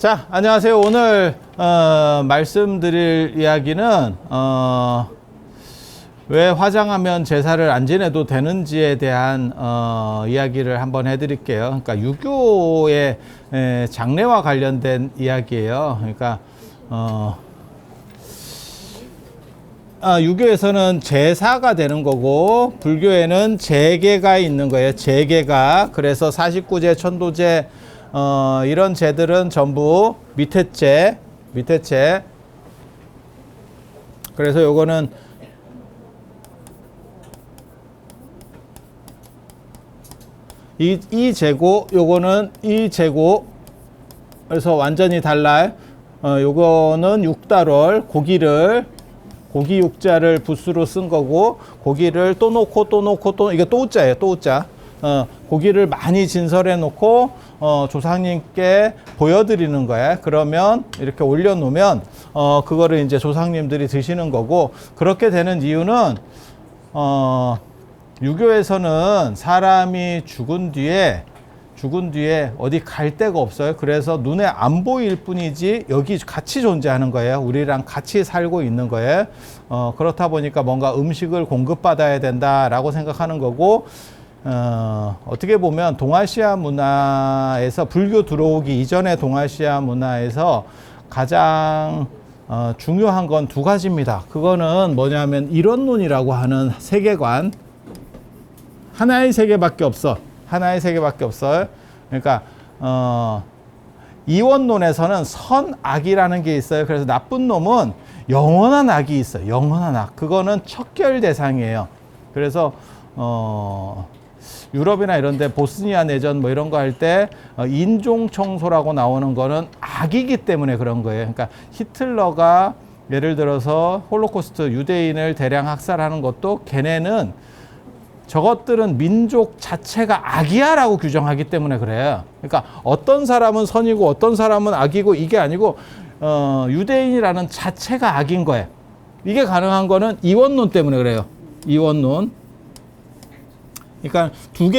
자, 안녕하세요. 오늘 말씀드릴 이야기는 왜 화장하면 제사를 안 지내도 되는지에 대한 이야기를 한번 해드릴게요. 그러니까 유교의 장례와 관련된 이야기예요. 그러니까 유교에서는 제사가 되는 거고 불교에는 제계가 있는 거예요. 제계가. 그래서 49제, 천도제 이런 제들은 전부 밑에 제. 그래서 요거는 이 제고, 요거는 이 제고. 그래서 완전히 달라요. 요거는 육달월, 고기 육자를 붓으로 쓴 거고, 고기를 또 놓고, 이게 또 우자예요, 또 우자. 고기를 많이 진설해 놓고, 조상님께 보여드리는 거예요. 그러면 이렇게 올려놓으면, 그거를 이제 조상님들이 드시는 거고, 그렇게 되는 이유는, 유교에서는 사람이 죽은 뒤에 어디 갈 데가 없어요. 그래서 눈에 안 보일 뿐이지 여기 같이 존재하는 거예요. 우리랑 같이 살고 있는 거예요. 그렇다 보니까 뭔가 음식을 공급받아야 된다라고 생각하는 거고, 어떻게 보면 동아시아 문화에서 불교 들어오기 이전의 동아시아 문화에서 가장 중요한 건 두 가지입니다. 그거는 뭐냐면 일원론이라고 하는 세계관. 하나의 세계밖에 없어. 하나의 세계밖에 없어요. 그러니까 이원론에서는 선악이라는 게 있어요. 그래서 나쁜 놈은 영원한 악이 있어요. 영원한 악. 그거는 척결 대상이에요. 그래서 유럽이나 이런 데 보스니아 내전 뭐 이런 거 할 때 인종 청소라고 나오는 거는 악이기 때문에 그런 거예요. 그러니까 히틀러가 예를 들어서 홀로코스트 유대인을 대량 학살하는 것도 걔네는 저것들은 민족 자체가 악이야 라고 규정하기 때문에 그래요. 그러니까 어떤 사람은 선이고 어떤 사람은 악이고 이게 아니고 유대인이라는 자체가 악인 거예요. 이게 가능한 거는 이원론 때문에 그래요. 이원론. 그러니까 두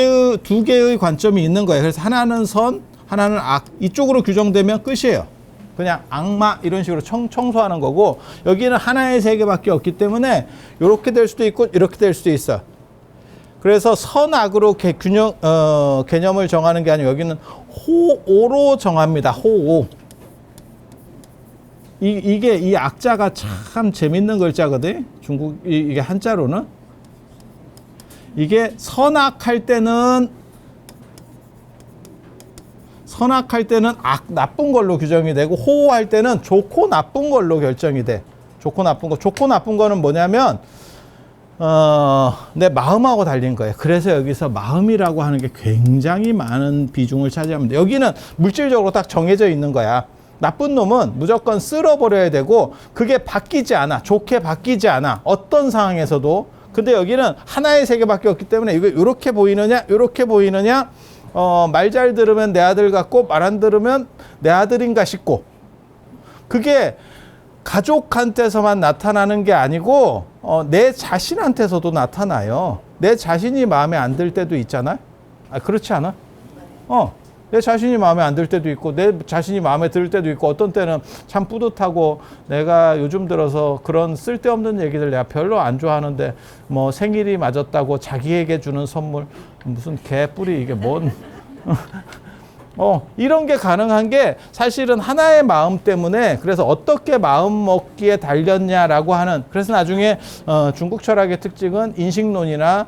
개의 관점이 있는 거예요. 그래서 하나는 선, 하나는 악. 이쪽으로 규정되면 끝이에요. 그냥 악마 이런 식으로 청소하는 거고, 여기는 하나의 세계밖에 없기 때문에 이렇게 될 수도 있고 이렇게 될 수도 있어. 그래서 선악으로 개념을 정하는 게 아니고 여기는 호오로 정합니다. 호오. 이게 이 악자가 참 재밌는 글자거든. 이게 한자로는. 이게 선악할 때는 나쁜 걸로 규정이 되고, 호호할 때는 좋고 나쁜 걸로 결정이 돼. 좋고 나쁜 거는 뭐냐면 내 마음하고 달린 거예요. 그래서 여기서 마음이라고 하는 게 굉장히 많은 비중을 차지합니다. 여기는 물질적으로 딱 정해져 있는 거야. 나쁜 놈은 무조건 쓸어버려야 되고, 그게 바뀌지 않아. 좋게 바뀌지 않아. 어떤 상황에서도. 근데 여기는 하나의 세계밖에 없기 때문에 이거 이렇게 보이느냐, 이렇게 보이느냐, 말 잘 들으면 내 아들 같고, 말 안 들으면 내 아들인가 싶고, 그게 가족한테서만 나타나는 게 아니고 내 자신한테서도 나타나요. 내 자신이 마음에 안 들 때도 있잖아. 그렇지 않아? 내 자신이 마음에 안 들 때도 있고 내 자신이 마음에 들 때도 있고, 어떤 때는 참 뿌듯하고, 내가 요즘 들어서 그런 쓸데없는 얘기들 내가 별로 안 좋아하는데 뭐 생일이 맞았다고 자기에게 주는 선물, 무슨 개뿌리 이게 뭔 이런 게 가능한 게 사실은 하나의 마음 때문에, 그래서 어떻게 마음 먹기에 달렸냐라고 하는, 그래서 나중에 중국 철학의 특징은 인식론이나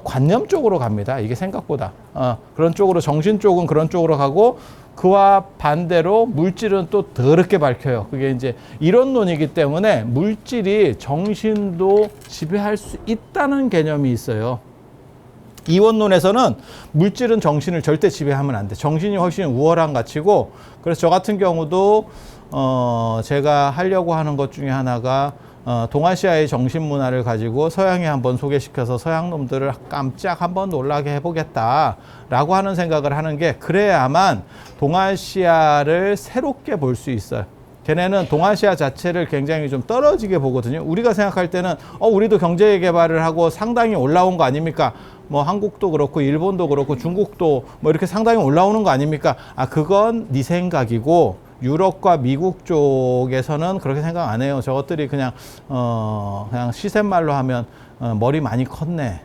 관념 쪽으로 갑니다. 이게 생각보다 그런 쪽으로, 정신 쪽은 그런 쪽으로 가고, 그와 반대로 물질은 또 더럽게 밝혀요. 그게 이제 이론론이기 때문에 물질이 정신도 지배할 수 있다는 개념이 있어요. 이원론에서는 물질은 정신을 절대 지배하면 안 돼. 정신이 훨씬 우월한 가치고, 그래서 저 같은 경우도 제가 하려고 하는 것 중에 하나가 동아시아의 정신 문화를 가지고 서양에 한번 소개시켜서 서양 놈들을 깜짝 한번 놀라게 해보겠다라고 하는 생각을 하는 게, 그래야만 동아시아를 새롭게 볼 수 있어요. 걔네는 동아시아 자체를 굉장히 좀 떨어지게 보거든요. 우리가 생각할 때는 우리도 경제 개발을 하고 상당히 올라온 거 아닙니까? 뭐 한국도 그렇고 일본도 그렇고 중국도 뭐 이렇게 상당히 올라오는 거 아닙니까? 그건 네 생각이고, 유럽과 미국 쪽에서는 그렇게 생각 안 해요. 저것들이 그냥 시샘말로 하면 머리 많이 컸네.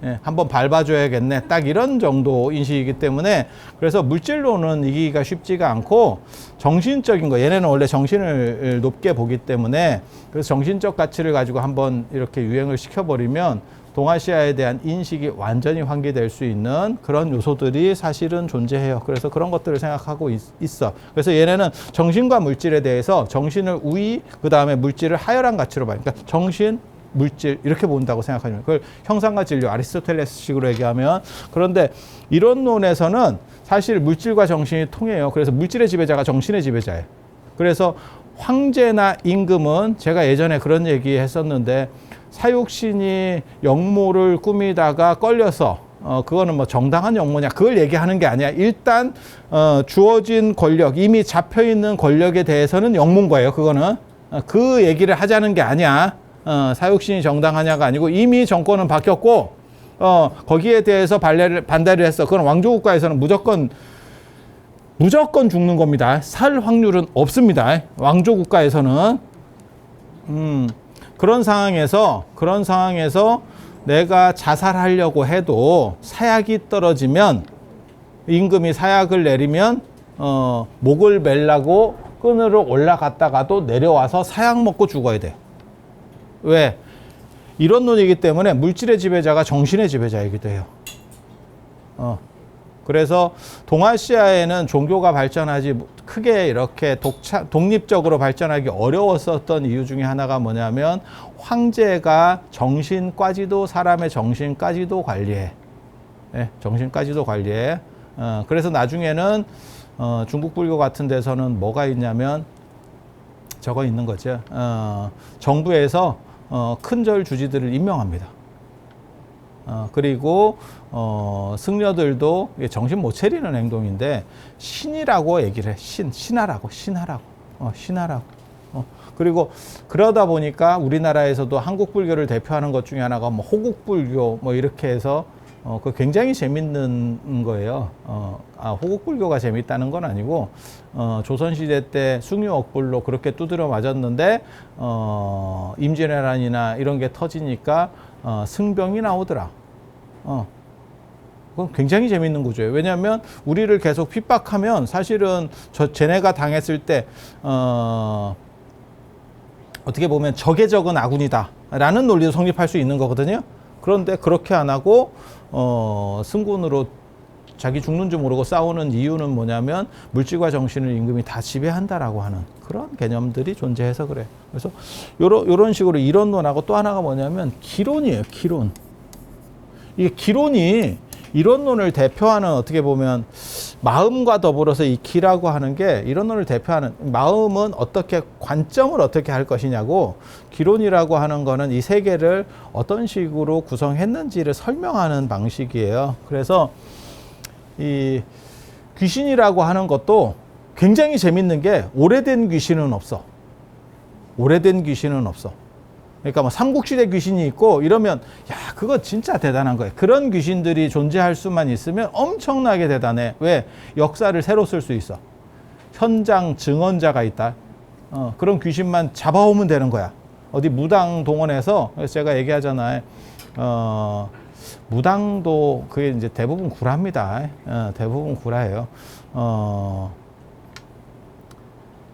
예, 한번 밟아줘야겠네. 딱 이런 정도 인식이기 때문에 그래서 물질로는 이기기가 쉽지가 않고 정신적인 거, 얘네는 원래 정신을 높게 보기 때문에 그래서 정신적 가치를 가지고 한번 이렇게 유행을 시켜버리면 동아시아에 대한 인식이 완전히 환기될 수 있는 그런 요소들이 사실은 존재해요. 그래서 그런 것들을 생각하고 있어. 그래서 얘네는 정신과 물질에 대해서 정신을 우위, 그 다음에 물질을 하열한 가치로 봐요. 그러니까 정신, 물질 이렇게 본다고 생각하면 그걸 형상과 진료 아리스토텔레스식으로 얘기하면 그런데 이론론에서는 사실 물질과 정신이 통해요. 그래서 물질의 지배자가 정신의 지배자예요. 그래서 황제나 임금은 제가 예전에 그런 얘기 했었는데 사육신이 역모를 꾸미다가 걸려서 그거는 뭐 정당한 역모냐 그걸 얘기하는 게 아니야. 일단 주어진 권력 이미 잡혀있는 권력에 대해서는 역모인 거예요. 그거는 그 얘기를 하자는 게 아니야. 사육신이 정당하냐가 아니고 이미 정권은 바뀌었고 거기에 대해서 반대를 했어. 그건 왕조국가에서는 무조건 죽는 겁니다. 살 확률은 없습니다. 왕조국가에서는 그런 상황에서 내가 자살하려고 해도 사약이 떨어지면 임금이 사약을 내리면 목을 멜라고 끈으로 올라갔다가도 내려와서 사약 먹고 죽어야 돼. 왜? 이런 논이기 때문에 물질의 지배자가 정신의 지배자이기도 해요. 그래서 동아시아에는 종교가 발전하지 크게 이렇게 독립적으로 발전하기 어려웠었던 이유 중에 하나가 뭐냐면 황제가 정신까지도 사람의 정신까지도 관리해. 네, 정신까지도 관리해. 그래서 나중에는 중국 불교 같은 데서는 뭐가 있냐면 저거 있는 거죠. 정부에서 큰절 주지들을 임명합니다. 그리고 승려들도 정신 못 차리는 행동인데 신이라고 얘기를 해. 신하라고. 그리고 그러다 보니까 우리나라에서도 한국 불교를 대표하는 것 중에 하나가 뭐 호국 불교 뭐 이렇게 해서 그 굉장히 재밌는 거예요. 호국 불교가 재밌다는 건 아니고 조선시대 때 숭유억불로 그렇게 두드려 맞았는데 임진왜란이나 이런 게 터지니까 승병이 나오더라. 그건 굉장히 재밌는 구조예요. 왜냐하면 우리를 계속 핍박하면 사실은 쟤네가 당했을 때 어떻게 보면 적의 적은 아군이다 라는 논리도 성립할 수 있는 거거든요. 그런데 그렇게 안 하고 승군으로 자기 죽는 줄 모르고 싸우는 이유는 뭐냐면 물질과 정신을 임금이 다 지배한다라고 하는 그런 개념들이 존재해서 그래. 그래서 요런 식으로 이론론하고 또 하나가 뭐냐면 기론이에요. 기론. 이게 기론이 이론론을 대표하는 어떻게 보면 마음과 더불어서 이 기라고 하는 게 이론론을 대표하는 마음은 어떻게 관점을 어떻게 할 것이냐고 기론이라고 하는 거는 이 세계를 어떤 식으로 구성했는지를 설명하는 방식이에요. 그래서 이 귀신이라고 하는 것도 굉장히 재밌는 게 오래된 귀신은 없어. 오래된 귀신은 없어. 그러니까 뭐 삼국시대 귀신이 있고 이러면 야 그거 진짜 대단한 거예요. 그런 귀신들이 존재할 수만 있으면 엄청나게 대단해. 왜? 역사를 새로 쓸 수 있어. 현장 증언자가 있다. 그런 귀신만 잡아오면 되는 거야. 어디 무당 동원해서 그래서 제가 얘기하잖아요. 무당도 그게 이제 대부분 구라입니다. 대부분 구라예요.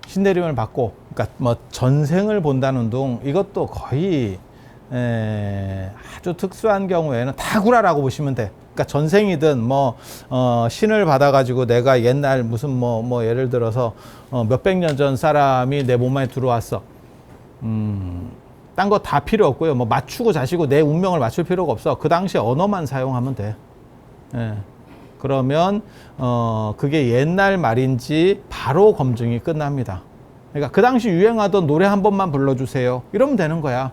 신내림을 받고, 그러니까 뭐 전생을 본다는 둥 이것도 거의 아주 특수한 경우에는 다 구라라고 보시면 돼. 그러니까 전생이든 뭐 신을 받아가지고 내가 옛날 무슨 뭐 예를 들어서 몇백 년 전 사람이 내 몸 안에 들어왔어. 딴 거 다 필요 없고요. 뭐 맞추고 자시고 내 운명을 맞출 필요가 없어. 그 당시 언어만 사용하면 돼. 예. 그러면 그게 옛날 말인지 바로 검증이 끝납니다. 그러니까 그 당시 유행하던 노래 한 번만 불러주세요. 이러면 되는 거야.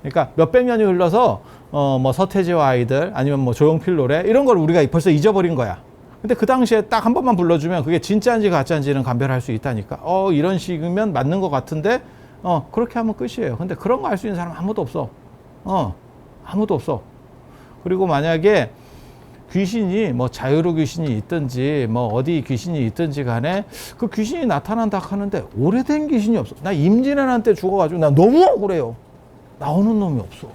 그러니까 몇백 년이 흘러서 뭐 서태지와 아이들 아니면 뭐 조용필 노래 이런 걸 우리가 벌써 잊어버린 거야. 근데 그 당시에 딱 한 번만 불러주면 그게 진짜인지 가짜인지는 감별할 수 있다니까. 이런 식이면 맞는 것 같은데 그렇게 하면 끝이에요. 근데 그런 거 알 수 있는 사람 아무도 없어. 아무도 없어. 그리고 만약에 귀신이 뭐 자유로 귀신이 있든지 뭐 어디 귀신이 있든지 간에 그 귀신이 나타난다 하는데 오래된 귀신이 없어. 나 임진왜란 때 죽어가지고 나 너무 억울해요. 나오는 놈이 없어.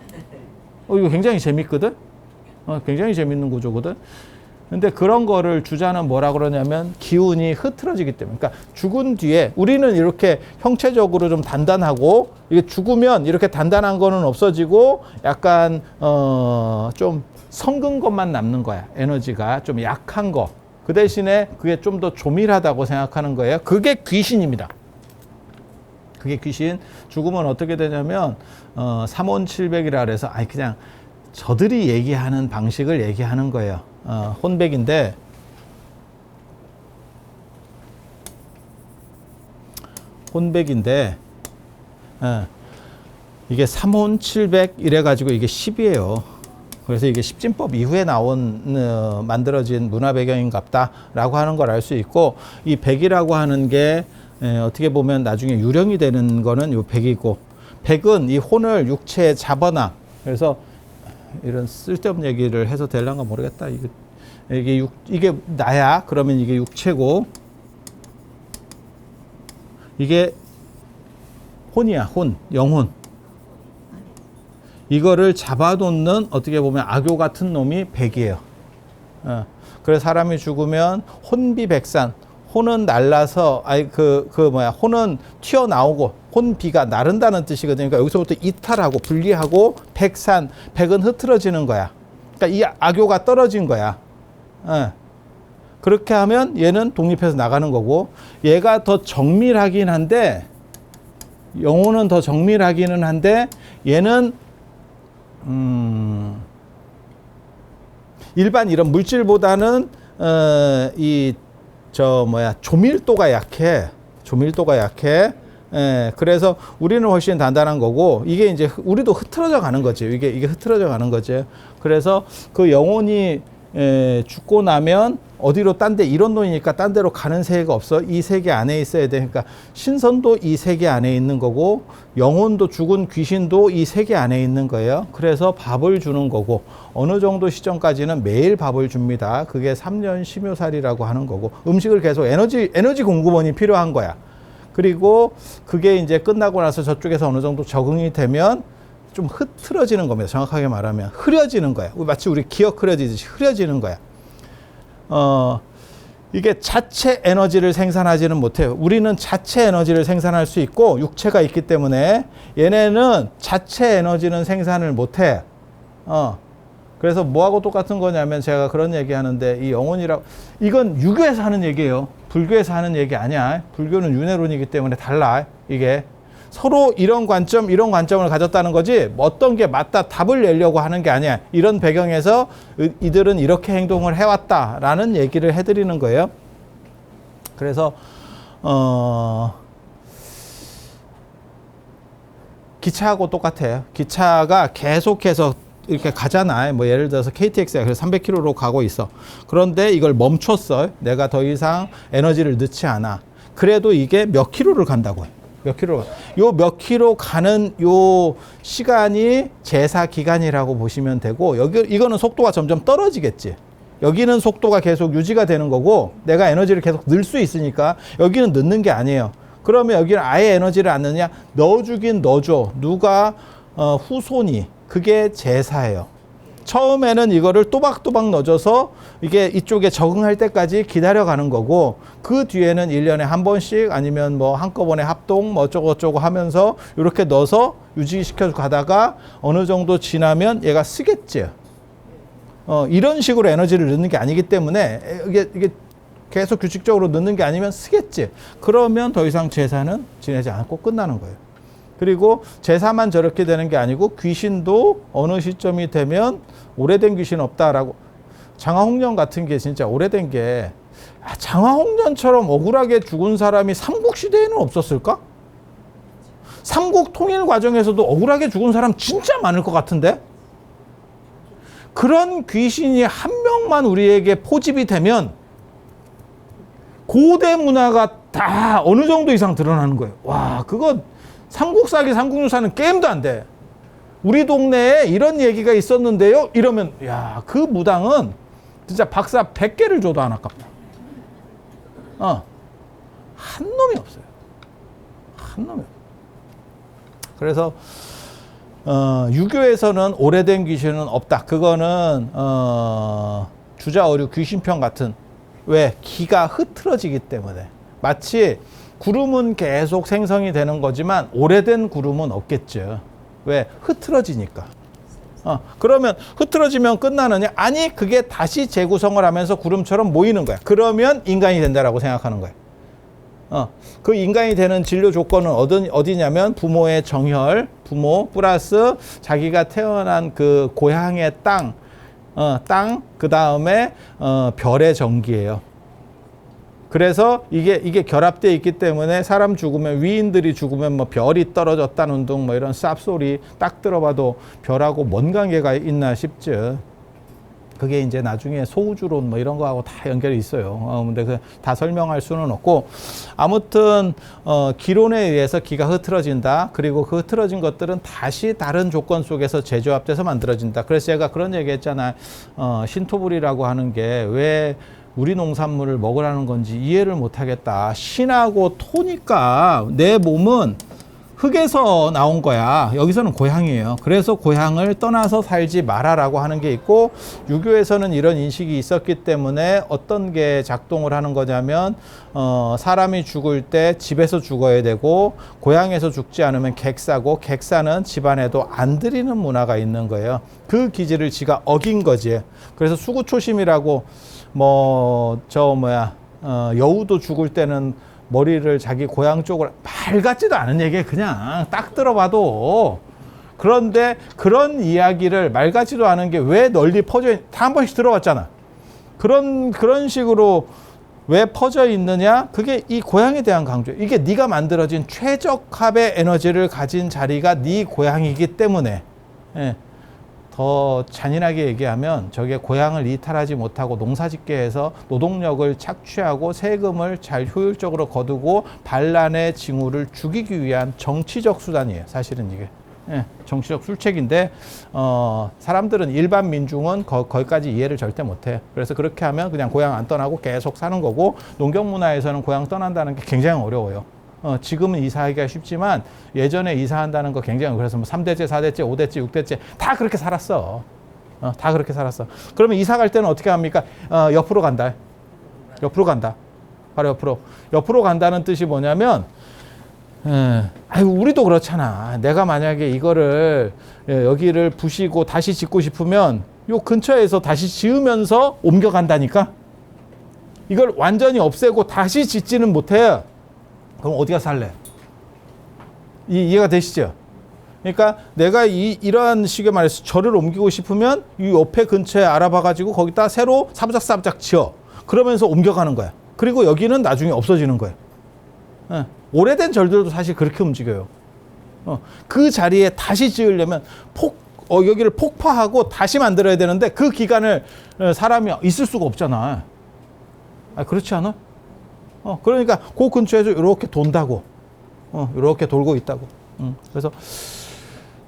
이거 굉장히 재밌거든. 굉장히 재밌는 구조거든. 근데 그런 거를 주자는 뭐라 그러냐면 기운이 흐트러지기 때문에. 그러니까 죽은 뒤에 우리는 이렇게 형체적으로 좀 단단하고 이게 죽으면 이렇게 단단한 거는 없어지고 약간 좀 성근 것만 남는 거야. 에너지가 좀 약한 거. 그 대신에 그게 좀 더 조밀하다고 생각하는 거예요. 그게 귀신입니다. 그게 귀신. 죽으면 어떻게 되냐면 3온7백이라 그래서 아니 그냥 저들이 얘기하는 방식을 얘기하는 거예요. 혼백인데 이게 3온7백 이래가지고 이게 10이에요. 그래서 이게 십진법 이후에 나온 만들어진 문화 배경인갑다라고 하는 걸 알 수 있고 이 백이라고 하는 게 어떻게 보면 나중에 유령이 되는 거는 요 백이고 백은 이 혼을 육체에 잡아놔. 그래서 이런 쓸데없는 얘기를 해서 될란가 모르겠다. 이게 나야. 그러면 이게 육체고 이게 혼이야. 혼, 영혼. 이거를 잡아놓는 어떻게 보면 악교 같은 놈이 백이에요. 그래서 사람이 죽으면 혼비백산. 혼은 날라서 혼은 튀어나오고 혼비가 나른다는 뜻이거든요. 그러니까 여기서부터 이탈하고 분리하고 백산, 백은 흐트러지는 거야. 그러니까 이 악교가 떨어진 거야. 그렇게 하면 얘는 독립해서 나가는 거고 얘가 더 정밀하긴 한데 영혼은 더 정밀하기는 한데 얘는 일반 이런 물질보다는 조밀도가 약해. 그래서 우리는 훨씬 단단한 거고 이게 이제 우리도 흐트러져 가는 거지. 이게 흐트러져 가는 거지. 그래서 그 영혼이 죽고 나면 어디로 딴 데 이런 놈이니까 딴 데로 가는 세계가 없어. 이 세계 안에 있어야 돼. 그러니까 신선도 이 세계 안에 있는 거고 영혼도 죽은 귀신도 이 세계 안에 있는 거예요. 그래서 밥을 주는 거고 어느 정도 시점까지는 매일 밥을 줍니다. 그게 3년 심효살이라고 하는 거고 음식을 계속 에너지 공급원이 필요한 거야. 그리고 그게 이제 끝나고 나서 저쪽에서 어느 정도 적응이 되면 좀 흐트러지는 겁니다. 정확하게 말하면 흐려지는 거야. 마치 우리 기억 흐려지듯이 흐려지는 거야. 이게 자체 에너지를 생산하지는 못해요. 우리는 자체 에너지를 생산할 수 있고 육체가 있기 때문에 얘네는 자체 에너지는 생산을 못해. 그래서 뭐하고 똑같은 거냐면 제가 그런 얘기 하는데 이 영혼이라고 이건 유교에서 하는 얘기예요. 불교에서 하는 얘기 아니야. 불교는 윤회론이기 때문에 달라. 이게 서로 이런 관점을 가졌다는 거지 어떤 게 맞다 답을 내려고 하는 게 아니야. 이런 배경에서 이들은 이렇게 행동을 해왔다라는 얘기를 해드리는 거예요. 그래서 기차하고 똑같아요. 기차가 계속해서 이렇게 가잖아. 뭐 예를 들어서 KTX야. 그래서 300km로 가고 있어. 그런데 이걸 멈췄어. 내가 더 이상 에너지를 넣지 않아. 그래도 이게 몇 킬로를 간다고 해. 몇 킬로 가는 요 시간이 제사 기간이라고 보시면 되고 이거는 속도가 점점 떨어지겠지. 여기는 속도가 계속 유지가 되는 거고 내가 에너지를 계속 넣을 수 있으니까 여기는 넣는 게 아니에요. 그러면 여기는 아예 에너지를 안 넣느냐? 넣어주긴 넣어줘. 누가 후손이. 그게 제사예요. 처음에는 이거를 또박또박 넣어줘서 이게 이쪽에 적응할 때까지 기다려가는 거고 그 뒤에는 1년에 한 번씩 아니면 뭐 한꺼번에 합동 뭐 어쩌고저쩌고 하면서 이렇게 넣어서 유지시켜 가다가 어느 정도 지나면 얘가 쓰겠지. 이런 식으로 에너지를 넣는 게 아니기 때문에 이게 계속 규칙적으로 넣는 게 아니면 쓰겠지. 그러면 더 이상 제사는 지내지 않고 끝나는 거예요. 그리고 제사만 저렇게 되는 게 아니고 귀신도 어느 시점이 되면 오래된 귀신 없다라고. 장화홍련 같은 게 진짜 오래된 게 장화홍련처럼 억울하게 죽은 사람이 삼국시대에는 없었을까? 삼국 통일 과정에서도 억울하게 죽은 사람 진짜 많을 것 같은데? 그런 귀신이 한 명만 우리에게 포집이 되면 고대 문화가 다 어느 정도 이상 드러나는 거예요. 와, 그거 삼국사기, 삼국유사는 게임도 안 돼. 우리 동네에 이런 얘기가 있었는데요? 이러면, 야, 그 무당은 진짜 박사 100개를 줘도 안 아깝다. 한 놈이 없어요. 한 놈이 없어요. 그래서 유교에서는 오래된 귀신은 없다. 그거는 주자어류 귀신편 같은, 왜? 기가 흐트러지기 때문에. 마치 구름은 계속 생성이 되는 거지만 오래된 구름은 없겠죠. 왜? 흐트러지니까. 그러면 흐트러지면 끝나느냐? 아니, 그게 다시 재구성을 하면서 구름처럼 모이는 거야. 그러면 인간이 된다라고 생각하는 거야. 그 인간이 되는 진료 조건은 어디냐면 부모의 정혈, 부모 플러스 자기가 태어난 그 고향의 땅, 그 다음에 별의 전기예요. 그래서 이게 결합되어 있기 때문에 사람 죽으면, 위인들이 죽으면 뭐 별이 떨어졌다는 둥 뭐 이런 쌉소리 딱 들어봐도 별하고 뭔 관계가 있나 싶죠. 그게 이제 나중에 소우주론 뭐 이런 거하고 다 연결이 있어요. 근데 다 설명할 수는 없고, 아무튼 기론에 의해서 기가 흐트러진다. 그리고 그 흐트러진 것들은 다시 다른 조건 속에서 재조합돼서 만들어진다. 그래서 제가 그런 얘기 했잖아요. 신토불이라고 하는 게 왜 우리 농산물을 먹으라는 건지 이해를 못 하겠다. 신하고 토니까 내 몸은 흙에서 나온 거야. 여기서는 고향이에요. 그래서 고향을 떠나서 살지 마라라고 하는 게 있고, 유교에서는 이런 인식이 있었기 때문에 어떤 게 작동을 하는 거냐면, 사람이 죽을 때 집에서 죽어야 되고, 고향에서 죽지 않으면 객사고, 객사는 집안에도 안 드리는 문화가 있는 거예요. 그 기질을 지가 어긴 거지. 그래서 수구초심이라고 여우도 죽을 때는 머리를 자기 고향 쪽으로, 말 같지도 않은 얘기, 그냥 딱 들어봐도. 그런데 그런 이야기를, 말 같지도 않은 게 왜 널리 퍼져 다 한 번씩 들어봤잖아. 그런 식으로 왜 퍼져 있느냐? 그게 이 고향에 대한 강조. 이게 네가 만들어진 최적합의 에너지를 가진 자리가 네 고향이기 때문에. 예. 더 잔인하게 얘기하면 저게 고향을 이탈하지 못하고 농사짓게 해서 노동력을 착취하고 세금을 잘 효율적으로 거두고 반란의 징후를 죽이기 위한 정치적 수단이에요. 사실은 이게. 예, 정치적 술책인데 사람들은, 일반 민중은 거기까지 이해를 절대 못해. 그래서 그렇게 하면 그냥 고향 안 떠나고 계속 사는 거고, 농경문화에서는 고향 떠난다는 게 굉장히 어려워요. 지금은 이사하기가 쉽지만 예전에 이사한다는 거 굉장히, 그래서 뭐 3대째, 4대째, 5대째, 6대째 다 그렇게 살았어. 다 그렇게 살았어. 그러면 이사 갈 때는 어떻게 합니까? 옆으로 간다. 옆으로 간다. 바로 옆으로. 옆으로 간다는 뜻이 뭐냐면, 우리도 그렇잖아. 내가 만약에 이거를, 여기를 부시고 다시 짓고 싶으면 요 근처에서 다시 지으면서 옮겨간다니까? 이걸 완전히 없애고 다시 짓지는 못해. 그럼 어디가 살래? 이해가 되시죠? 그러니까 내가 이러한 식의 말해서 절을 옮기고 싶으면 이 옆에 근처에 알아봐가지고 거기다 새로 사부작사부작 지어. 그러면서 옮겨가는 거야. 그리고 여기는 나중에 없어지는 거야. 오래된 절들도 사실 그렇게 움직여요. 그 자리에 다시 지으려면 여기를 폭파하고 다시 만들어야 되는데 그 기간을 사람이 있을 수가 없잖아. 그렇지 않아? 그러니까 그 근처에서 이렇게 돈다고. 이렇게 돌고 있다고. 그래서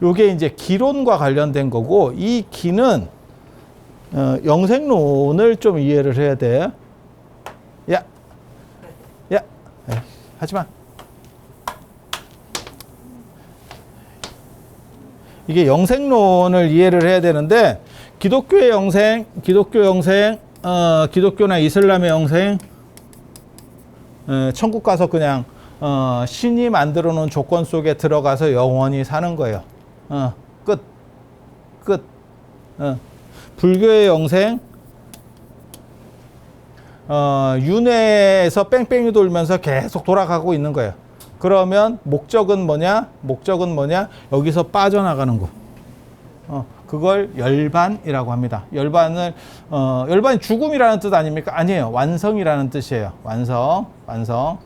요게 이제 기론과 관련된 거고, 이 기는 영생론을 좀 이해를 해야 돼. 야, 하지 마. 이게 영생론을 이해를 해야 되는데, 기독교의 영생, 기독교나 이슬람의 영생, 천국 가서 그냥 신이 만들어 놓은 조건 속에 들어가서 영원히 사는 거예요. 끝. 불교의 영생, 윤회에서 뺑뺑이 돌면서 계속 돌아가고 있는 거예요. 그러면 목적은 뭐냐? 여기서 빠져나가는 거. 그걸 열반이라고 합니다. 열반이 죽음이라는 뜻 아닙니까? 아니에요. 완성이라는 뜻이에요. 완성.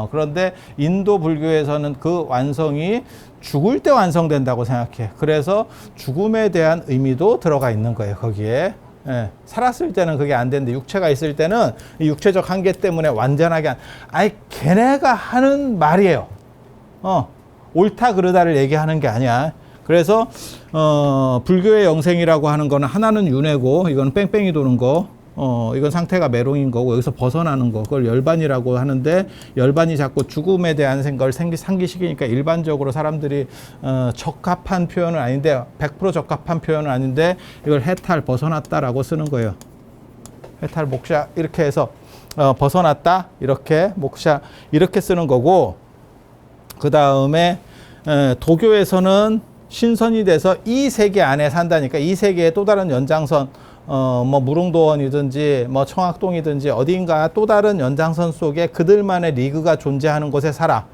그런데 인도 불교에서는 그 완성이 죽을 때 완성된다고 생각해. 그래서 죽음에 대한 의미도 들어가 있는 거예요, 거기에. 살았을 때는 그게 안 되는데, 육체가 있을 때는 이 육체적 한계 때문에 완전하게 걔네가 하는 말이에요. 옳다 그르다를 얘기하는 게 아니야. 그래서 불교의 영생이라고 하는 거는 하나는 윤회고, 이거는 뺑뺑이 도는 거. 이건 상태가 메롱인 거고 여기서 벗어나는 거 그걸 열반이라고 하는데 열반이 자꾸 죽음에 대한 생각을 상기시키니까 일반적으로 사람들이 적합한 표현은 아닌데 100% 적합한 표현은 아닌데 이걸 해탈 벗어났다라고 쓰는 거예요. 해탈 목샤 이렇게 해서 벗어났다 이렇게 목샤 이렇게 쓰는 거고 그 다음에 도교에서는 신선이 돼서 이 세계 안에 산다니까 이 세계의 또 다른 연장선 뭐 무릉도원이든지 뭐 청학동이든지 어딘가 또 다른 연장선 속에 그들만의 리그가 존재하는 곳에 살아.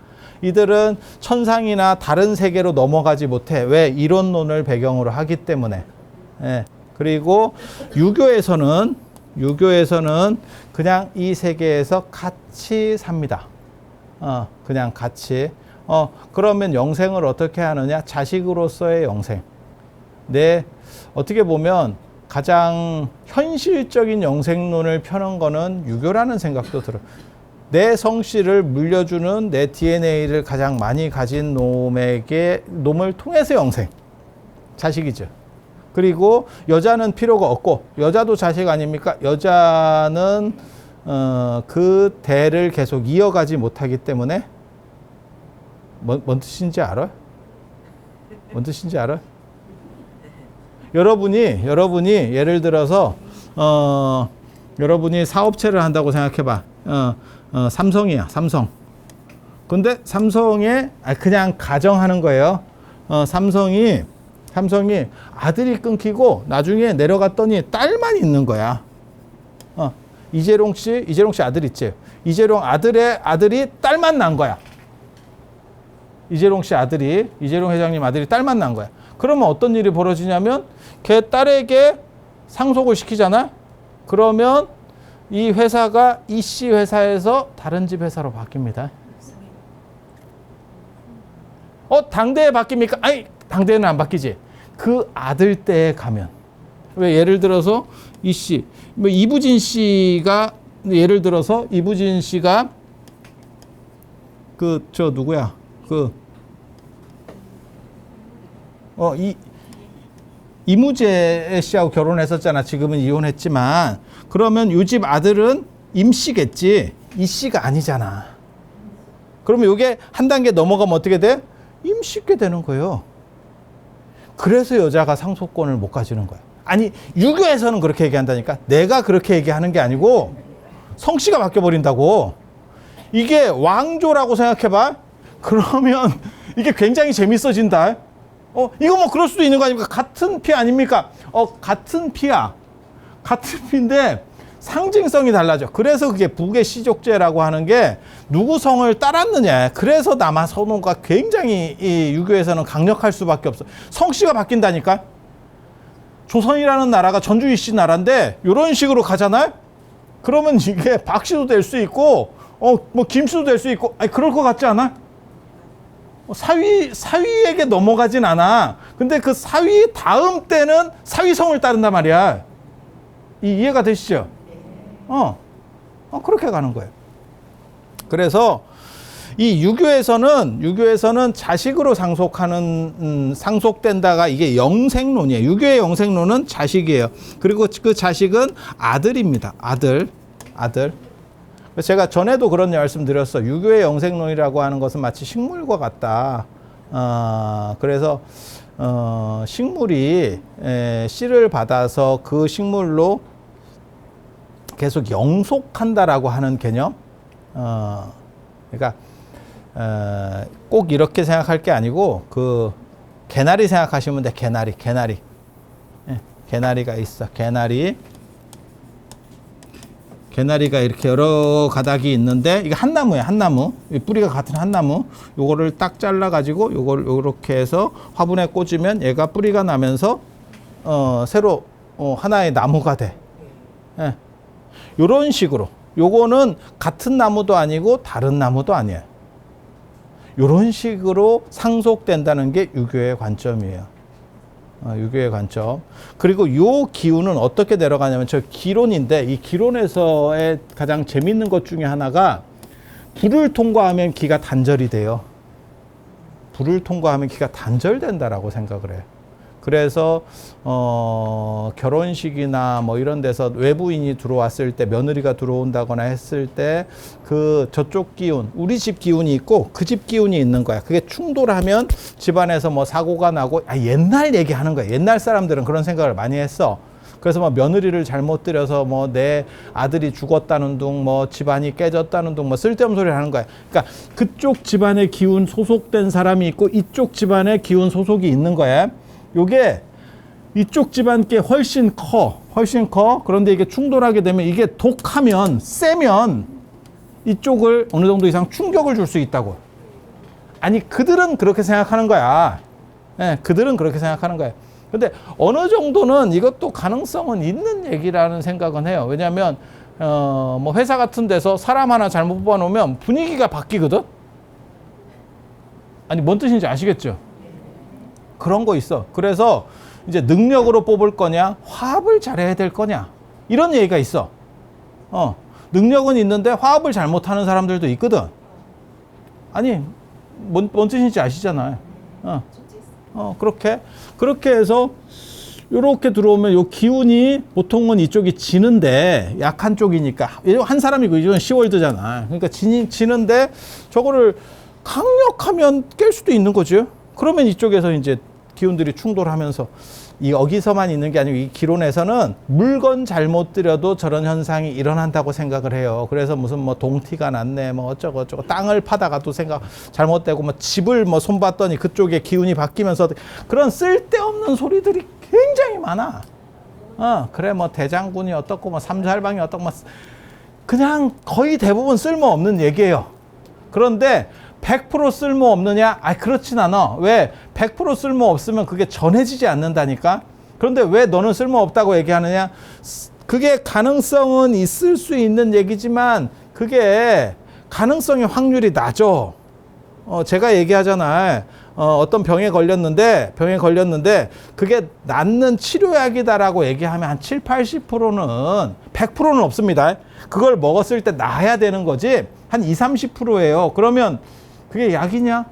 이들은 천상이나 다른 세계로 넘어가지 못해. 왜? 이론론을 배경으로 하기 때문에. 예. 그리고 유교에서는 그냥 이 세계에서 같이 삽니다. 그냥 같이. 그러면 영생을 어떻게 하느냐? 자식으로서의 영생. 어떻게 보면 가장 현실적인 영생론을 펴는 거는 유교라는 생각도 들어요. 내 성씨를 물려주는 내 DNA를 가장 많이 가진 놈을 통해서 영생. 자식이죠. 그리고 여자는 필요가 없고, 여자도 자식 아닙니까? 여자는, 그 대를 계속 이어가지 못하기 때문에, 뭔 뜻인지 알아요? 뭔 뜻인지 알아요? 여러분이 예를 들어서 여러분이 사업체를 한다고 생각해봐. 삼성이야, 삼성. 근데 삼성에 그냥 가정하는 거예요. 삼성이 아들이 끊기고 나중에 내려갔더니 딸만 있는 거야. 이재룡 씨 아들 있지. 이재룡 아들이 딸만 난 거야. 이재룡 회장님 아들이 딸만 난 거야. 그러면 어떤 일이 벌어지냐면 걔 딸에게 상속을 시키잖아. 그러면 이 회사가 이씨 회사에서 다른 집 회사로 바뀝니다. 당대에 바뀝니까? 아니, 당대에는 안 바뀌지. 그 아들 때에 가면. 왜? 예를 들어서 이씨, 뭐 이부진 씨가 누구야? 이무재 씨하고 결혼했었잖아. 지금은 이혼했지만. 그러면 이 집 아들은 임씨겠지. 이 씨가 아니잖아. 그러면 이게 한 단계 넘어가면 어떻게 돼? 임씨게 되는 거예요. 그래서 여자가 상속권을 못 가지는 거야. 아니, 유교에서는 그렇게 얘기한다니까. 내가 그렇게 얘기하는 게 아니고 성씨가 바뀌어버린다고. 이게 왕조라고 생각해봐. 그러면 이게 굉장히 재밌어진다. 이거 뭐 그럴 수도 있는 거 아닙니까? 같은 피 아닙니까? 같은 피야. 같은 피인데 상징성이 달라져. 그래서 그게 북의 시족제라고 하는 게 누구 성을 따랐느냐. 그래서 남아 선호가 굉장히 이 유교에서는 강력할 수밖에 없어. 성씨가 바뀐다니까. 조선이라는 나라가 전주 이씨 나라인데 이런 식으로 가잖아요. 그러면 이게 박씨도 될 수 있고 뭐 김씨도 될 수 있고 그럴 것 같지 않아? 사위에게 넘어가진 않아. 근데 그 사위 다음 때는 사위성을 따른단 말이야. 이해가 되시죠? 그렇게 가는 거예요. 그래서 이 유교에서는 자식으로 상속된다가 이게 영생론이에요. 유교의 영생론은 자식이에요. 그리고 그 자식은 아들입니다. 아들. 제가 전에도 그런 말씀 드렸어. 유교의 영생론이라고 하는 것은 마치 식물과 같다. 그래서 식물이 씨를 받아서 그 식물로 계속 영속한다라고 하는 개념. 그러니까 꼭 이렇게 생각할 게 아니고 그 개나리 생각하시면 돼. 개나리. 개나리가 있어. 개나리가 이렇게 여러 가닥이 있는데 이게 한 나무예요. 한 나무. 뿌리가 같은 한 나무. 요거를 딱 잘라 가지고 요걸 요렇게 해서 화분에 꽂으면 얘가 뿌리가 나면서 새로 하나의 나무가 돼. 요런 식으로. 요거는 같은 나무도 아니고 다른 나무도 아니에요. 요런 식으로 상속된다는 게 유교의 관점이에요. 유교의 관점. 그리고 요 기운은 어떻게 내려가냐면 저 기론인데 이 기론에서의 가장 재밌는 것 중에 하나가 불을 통과하면 기가 단절이 돼요. 불을 통과하면 기가 단절된다라고 생각을 해요. 그래서 결혼식이나 뭐 이런 데서 외부인이 들어왔을 때, 며느리가 들어온다거나 했을 때 그 저쪽 기운, 우리 집 기운이 있고 그 집 기운이 있는 거야. 그게 충돌하면 집안에서 뭐 사고가 나고, 옛날 얘기하는 거야. 옛날 사람들은 그런 생각을 많이 했어. 그래서 뭐 며느리를 잘못 들여서 뭐 내 아들이 죽었다는 둥, 뭐 집안이 깨졌다는 둥, 뭐 쓸데없는 소리를 하는 거야. 그러니까 그쪽 집안의 기운 소속된 사람이 있고 이쪽 집안의 기운 소속이 있는 거야. 요게 이쪽 집안 게 훨씬 커. 그런데 이게 충돌하게 되면 이게 독하면, 세면 이쪽을 어느 정도 이상 충격을 줄 수 있다고. 아니, 그들은 그렇게 생각하는 거야. 예, 그들은 그렇게 생각하는 거야. 근데 어느 정도는 이것도 가능성은 있는 얘기라는 생각은 해요. 왜냐하면 뭐 회사 같은 데서 사람 하나 잘못 뽑아놓으면 분위기가 바뀌거든. 아니, 뭔 뜻인지 아시겠죠? 그런 거 있어. 그래서 이제 능력으로 뽑을 거냐, 화합을 잘해야 될 거냐, 이런 얘기가 있어. 능력은 있는데 화합을 잘못하는 사람들도 있거든. 아니, 뭔 뜻인지 아시잖아요. 그렇게 해서 요렇게 들어오면 요 기운이 보통은 이쪽이 지는데, 약한 쪽이니까 한 사람이고 이건 10월드잖아. 그러니까 지는데 저거를 강력하면 깰 수도 있는 거죠. 그러면 이쪽에서 이제 기운들이 충돌하면서, 여기서만 있는 게 아니고 이 기론에서는 물건 잘못 들여도 저런 현상이 일어난다고 생각을 해요. 그래서 무슨 뭐 동티가 났네, 뭐 어쩌고 땅을 파다가도 생각 잘못되고, 뭐 집을 뭐 손봤더니 그쪽에 기운이 바뀌면서, 그런 쓸데없는 소리들이 굉장히 많아. 그래 뭐 대장군이 어떻고 뭐 삼살방이 어떻고, 뭐 그냥 거의 대부분 쓸모없는 얘기예요. 그런데 100% 쓸모없느냐? 그렇진 않아. 왜? 100% 쓸모없으면 그게 전해지지 않는다니까? 그런데 왜 너는 쓸모없다고 얘기하느냐? 그게 가능성은 있을 수 있는 얘기지만 그게 가능성의 확률이 낮아. 제가 얘기하잖아요. 어떤 병에 걸렸는데 그게 낫는 치료약이다라고 얘기하면 한 7, 80%는 100%는 없습니다. 그걸 먹었을 때 나아야 되는 거지 한 20, 30%예요. 그러면 그게 약이냐?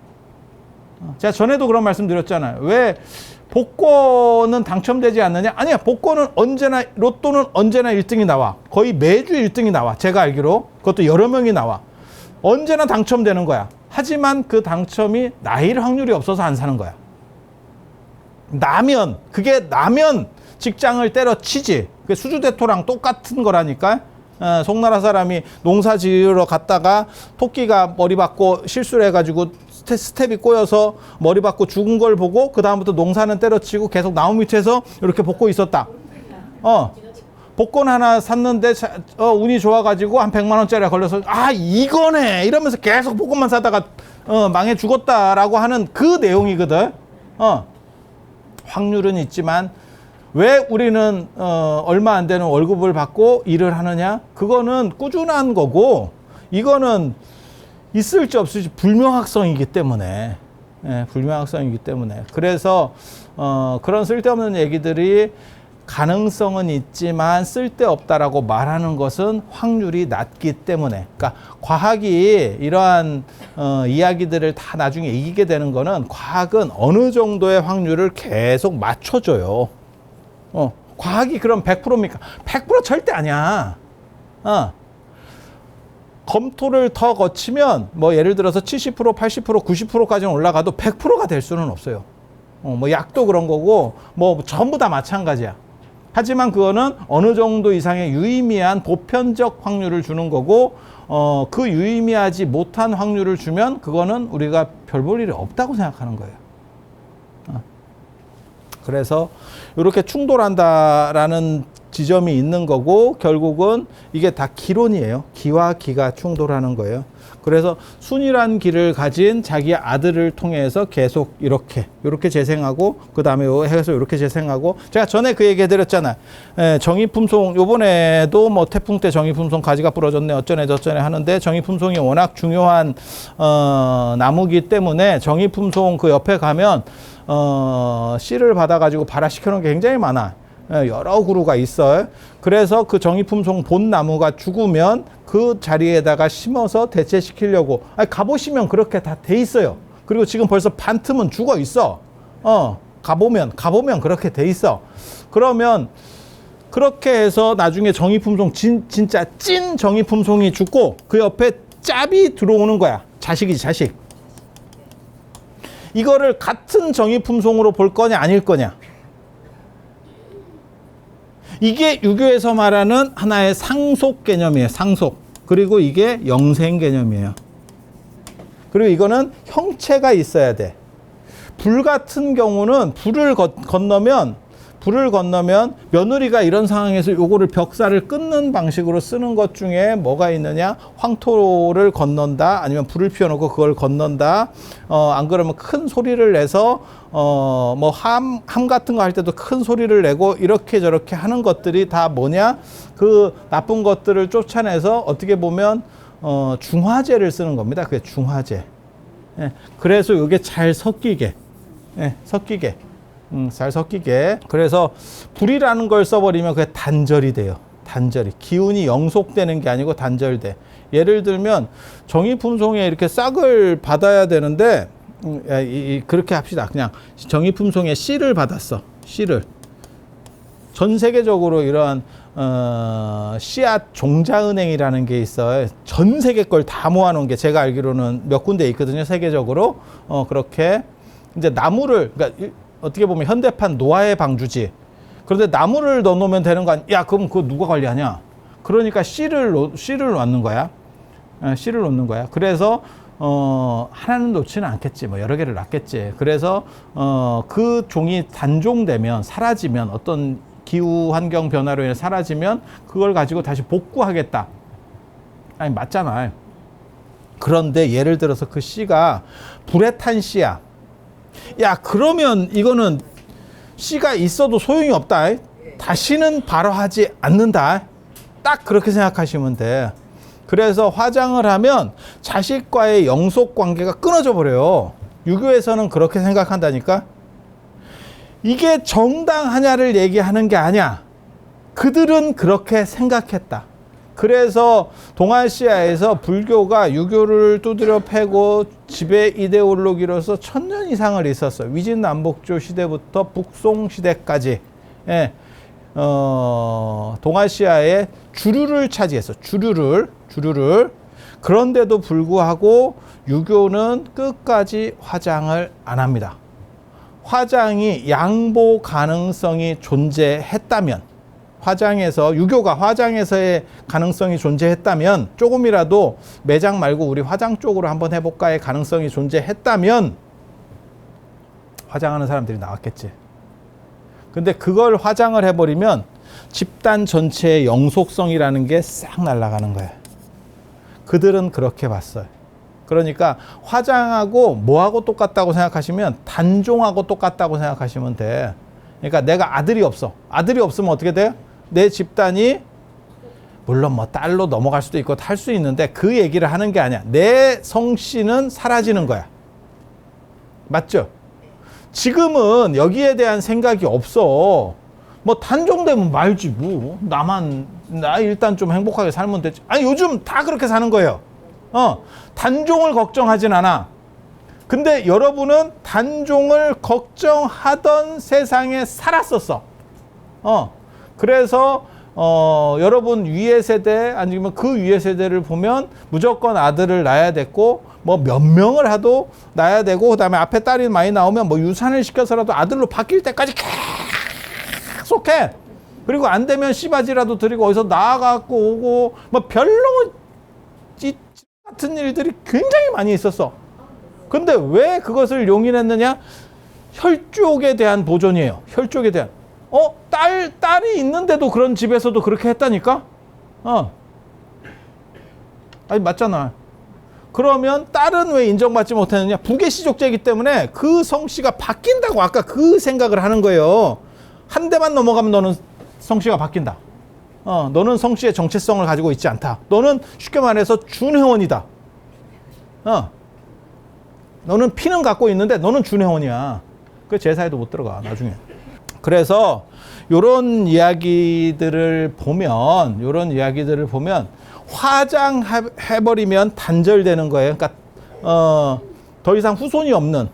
제가 전에도 그런 말씀 드렸잖아요. 왜 복권은 당첨되지 않느냐? 아니야. 복권은 언제나, 로또는 언제나 1등이 나와. 거의 매주 1등이 나와. 제가 알기로. 그것도 여러 명이 나와. 언제나 당첨되는 거야. 하지만 그 당첨이 나일 확률이 없어서 안 사는 거야. 그게 나면 직장을 때려치지. 그게 수주대토랑 똑같은 거라니까. 송나라 사람이 농사 지으러 갔다가 토끼가 머리 받고 실수를 해가지고 스텝이 꼬여서 머리 받고 죽은 걸 보고 그 다음부터 농사는 때려치고 계속 나무 밑에서 이렇게 볶고 있었다. 복권 하나 샀는데 운이 좋아가지고 한 100만 원짜리가 걸려서 이거네 이러면서 계속 복권만 사다가 망해 죽었다라고 하는 그 내용이거든. 확률은 있지만 왜 우리는 얼마 안 되는 월급을 받고 일을 하느냐? 그거는 꾸준한 거고, 이거는 있을지 없을지 불명확성이기 때문에, 불명확성이기 때문에. 그래서 그런 쓸데없는 얘기들이 가능성은 있지만 쓸데없다라고 말하는 것은 확률이 낮기 때문에. 그러니까 과학이 이러한 이야기들을 다 나중에 이기게 되는 거는, 과학은 어느 정도의 확률을 계속 맞춰줘요. 과학이 그럼 100%입니까? 100% 절대 아니야. 검토를 더 거치면 뭐 예를 들어서 70%, 80%, 90%까지는 올라가도 100%가 될 수는 없어요. 뭐 약도 그런 거고 뭐 전부 다 마찬가지야. 하지만 그거는 어느 정도 이상의 유의미한 보편적 확률을 주는 거고, 그 유의미하지 못한 확률을 주면 그거는 우리가 별 볼 일이 없다고 생각하는 거예요. 그래서 이렇게 충돌한다라는 지점이 있는 거고, 결국은 이게 다 기론이에요. 기와 기가 충돌하는 거예요. 그래서 순이란 기를 가진 자기 아들을 통해서 계속 이렇게 재생하고, 그 다음에 해서 이렇게 재생하고, 제가 전에 그 얘기 해드렸잖아요. 정의품송, 요번에도 뭐 태풍 때 정의품송 가지가 부러졌네 어쩌네 저쩌네 하는데, 정의품송이 워낙 중요한 나무기 때문에 정의품송 그 옆에 가면 씨를 받아가지고 발화시켜 놓은 게 굉장히 많아. 여러 그루가 있어요. 그래서 그 정의품송 본 나무가 죽으면 그 자리에다가 심어서 대체시키려고, 가보시면 그렇게 다 돼 있어요. 그리고 지금 벌써 반 틈은 죽어 있어. 가보면 그렇게 돼 있어. 그러면 그렇게 해서 나중에 정의품송 진짜 찐 정의품송이 죽고 그 옆에 짭이 들어오는 거야. 자식이지, 자식. 이거를 같은 정의품송으로 볼 거냐 아닐 거냐. 이게 유교에서 말하는 하나의 상속 개념이에요. 상속. 그리고 이게 영생 개념이에요. 그리고 이거는 형체가 있어야 돼. 불 같은 경우는 불을 건너면 며느리가 이런 상황에서 요거를 벽살을 끊는 방식으로 쓰는 것 중에 뭐가 있느냐? 황토를 건넌다, 아니면 불을 피워놓고 그걸 건넌다. 안 그러면 큰 소리를 내서 뭐 함 같은 거 할 때도 큰 소리를 내고 이렇게 저렇게 하는 것들이 다 뭐냐? 그 나쁜 것들을 쫓아내서 어떻게 보면 중화제를 쓰는 겁니다. 그게 중화제. 예, 그래서 이게 잘 섞이게. 예, 섞이게. 잘 섞이게. 그래서 불이라는 걸 써버리면 그게 단절이 돼요. 단절이. 기운이 영속되는 게 아니고 단절돼. 예를 들면 정의품송에 이렇게 싹을 받아야 되는데 그렇게 합시다. 그냥 정의품송에 씨를 받았어. 씨를. 전 세계적으로 이러한 씨앗 종자은행이라는 게 있어요. 전 세계 걸 다 모아놓은 게 제가 알기로는 몇 군데 있거든요. 세계적으로. 그렇게 이제 나무를, 그러니까 어떻게 보면 현대판 노아의 방주지. 그런데 나무를 넣어놓으면 되는 거 아니야? 야, 그럼 그거 누가 관리하냐? 그러니까 씨를 놓는 거야. 씨를 놓는 거야. 그래서 하나는 놓지는 않겠지. 뭐 여러 개를 놨겠지. 그래서 그 종이 단종되면, 사라지면, 어떤 기후 환경 변화로 인해 사라지면 그걸 가지고 다시 복구하겠다. 아니, 맞잖아. 그런데 예를 들어서 그 씨가 불에 탄 씨야. 야, 그러면 이거는 씨가 있어도 소용이 없다. 다시는 발화하지 않는다. 딱 그렇게 생각하시면 돼. 그래서 화장을 하면 자식과의 영속 관계가 끊어져 버려요. 유교에서는 그렇게 생각한다니까. 이게 정당하냐를 얘기하는 게 아니야. 그들은 그렇게 생각했다. 그래서 동아시아에서 불교가 유교를 두드려 패고 지배 이데올로기로서 1000년 이상을 있었어요. 위진남북조 시대부터 북송 시대까지. 예. 동아시아의 주류를 차지했어. 주류를. 그런데도 불구하고 유교는 끝까지 화장을 안 합니다. 화장이 양보 가능성이 존재했다면, 유교가 화장에서의 가능성이 존재했다면, 조금이라도 매장 말고 우리 화장 쪽으로 한번 해볼까의 가능성이 존재했다면 화장하는 사람들이 나왔겠지. 근데 그걸 화장을 해버리면 집단 전체의 영속성이라는 게 싹 날아가는 거야. 그들은 그렇게 봤어요. 그러니까 화장하고 뭐하고 똑같다고 생각하시면 단종하고 똑같다고 생각하시면 돼. 그러니까 내가 아들이 없어. 아들이 없으면 어떻게 돼요? 내 집단이 물론 뭐 딸로 넘어갈 수도 있고 할 수 있는데 그 얘기를 하는 게 아니야. 내 성씨는 사라지는 거야. 맞죠? 지금은 여기에 대한 생각이 없어. 뭐 단종되면 말지 뭐. 나 일단 좀 행복하게 살면 되지. 아니 요즘 다 그렇게 사는 거예요. 단종을 걱정하진 않아. 근데 여러분은 단종을 걱정하던 세상에 살았었어. 그래서 여러분 위의 세대 아니면 그 위의 세대를 보면 무조건 아들을 낳아야 됐고, 뭐 몇 명을 하도 낳아야 되고, 그다음에 앞에 딸이 많이 나오면 뭐 유산을 시켜서라도 아들로 바뀔 때까지 계속해. 그리고 안 되면 씨바지라도 드리고 어디서 나와갖고 오고, 뭐 별로 같은 일들이 굉장히 많이 있었어. 근데 왜 그것을 용인했느냐? 혈족에 대한 보존이에요. 혈족에 대한. 딸이 있는데도 그런 집에서도 그렇게 했다니까? 아니, 맞잖아. 그러면 딸은 왜 인정받지 못했느냐? 부계시족제이기 때문에 그 성씨가 바뀐다고 아까 그 생각을 하는 거예요. 한 대만 넘어가면 너는 성씨가 바뀐다. 너는 성씨의 정체성을 가지고 있지 않다. 너는 쉽게 말해서 준회원이다. 너는 피는 갖고 있는데 너는 준회원이야. 그 제사에도 못 들어가, 나중에. 그래서 요런 이야기들을 보면 화장해버리면 단절되는 거예요. 그러니까 더 이상 후손이 없는,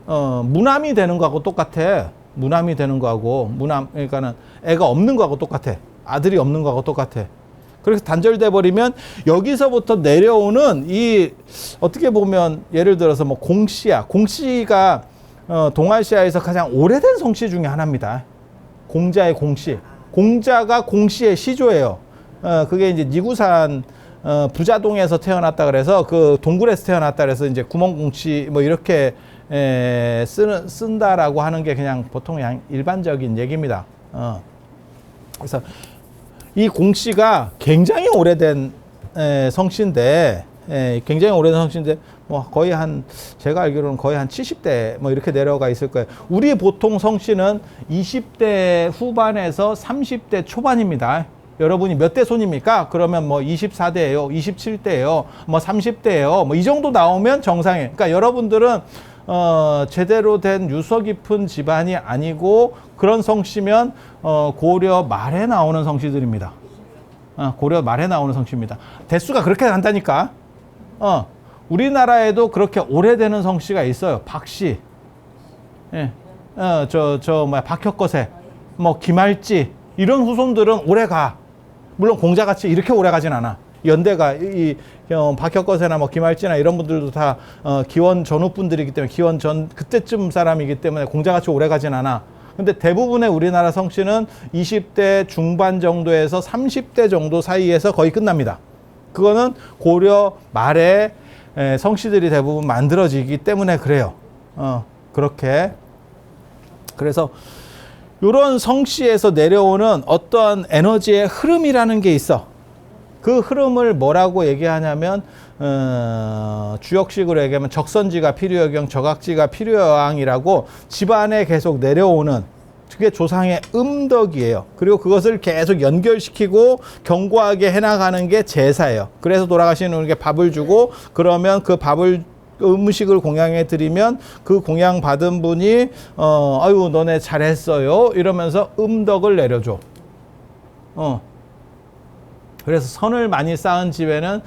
무남이 되는 거하고 똑같아. 무남이 되는 거하고, 그러니까는 애가 없는 거하고 똑같아. 아들이 없는 거하고 똑같아. 그래서 단절돼 버리면 여기서부터 내려오는 이 어떻게 보면 예를 들어서 뭐 공씨야. 공씨가 동아시아에서 가장 오래된 성씨 중에 하나입니다. 공자의 공씨. 공자가 공씨의 시조예요. 그게 이제 니구산 부자동에서 태어났다 그래서 그 동굴에서 태어났다 그래서 이제 구멍공씨 뭐 이렇게 쓴다라고 하는 게 그냥 보통 일반적인 얘기입니다. 그래서 이 공씨가 굉장히 오래된 성씨인데, 굉장히 오래된 성씨인데, 뭐 거의 제가 알기로는 거의 한 70대 뭐 이렇게 내려가 있을 거예요. 우리 보통 성씨는 20대 후반에서 30대 초반입니다. 여러분이 몇 대 손입니까? 그러면 뭐 24대예요, 27대예요, 뭐 30대예요, 뭐 이 정도 나오면 정상이에요. 그러니까 여러분들은 제대로 된 유서 깊은 집안이 아니고 그런 성씨면 고려 말에 나오는 성씨들입니다. 고려 말에 나오는 성씨입니다. 대수가 그렇게 간다니까. 우리나라에도 그렇게 오래되는 성씨가 있어요. 박씨, 예, 박혁거세, 뭐 김할지 이런 후손들은 오래 가. 물론 공자같이 이렇게 오래 가진 않아. 연대가 박혁거세나 뭐 김할지나 이런 분들도 다 기원 전후 분들이기 때문에 기원 전 그때쯤 사람이기 때문에 공자같이 오래 가진 않아. 근데 대부분의 우리나라 성씨는 20대 중반 정도에서 30대 정도 사이에서 거의 끝납니다. 그거는 고려 말에 성씨들이 대부분 만들어지기 때문에 그래요. 그렇게. 그래서 이런 성씨에서 내려오는 어떠한 에너지의 흐름이라는 게 있어. 그 흐름을 뭐라고 얘기하냐면 주역식으로 얘기하면 적선지가 필요여경, 적악지가 필요여왕이라고 집안에 계속 내려오는 그게 조상의 음덕이에요. 그리고 그것을 계속 연결시키고 견고하게 해나가는 게 제사예요. 그래서 돌아가시는 분에게 밥을 주고 그러면 그 밥을 음식을 공양해 드리면 그 공양 받은 분이 아유 너네 잘했어요 이러면서 음덕을 내려줘. 그래서 선을 많이 쌓은 집에는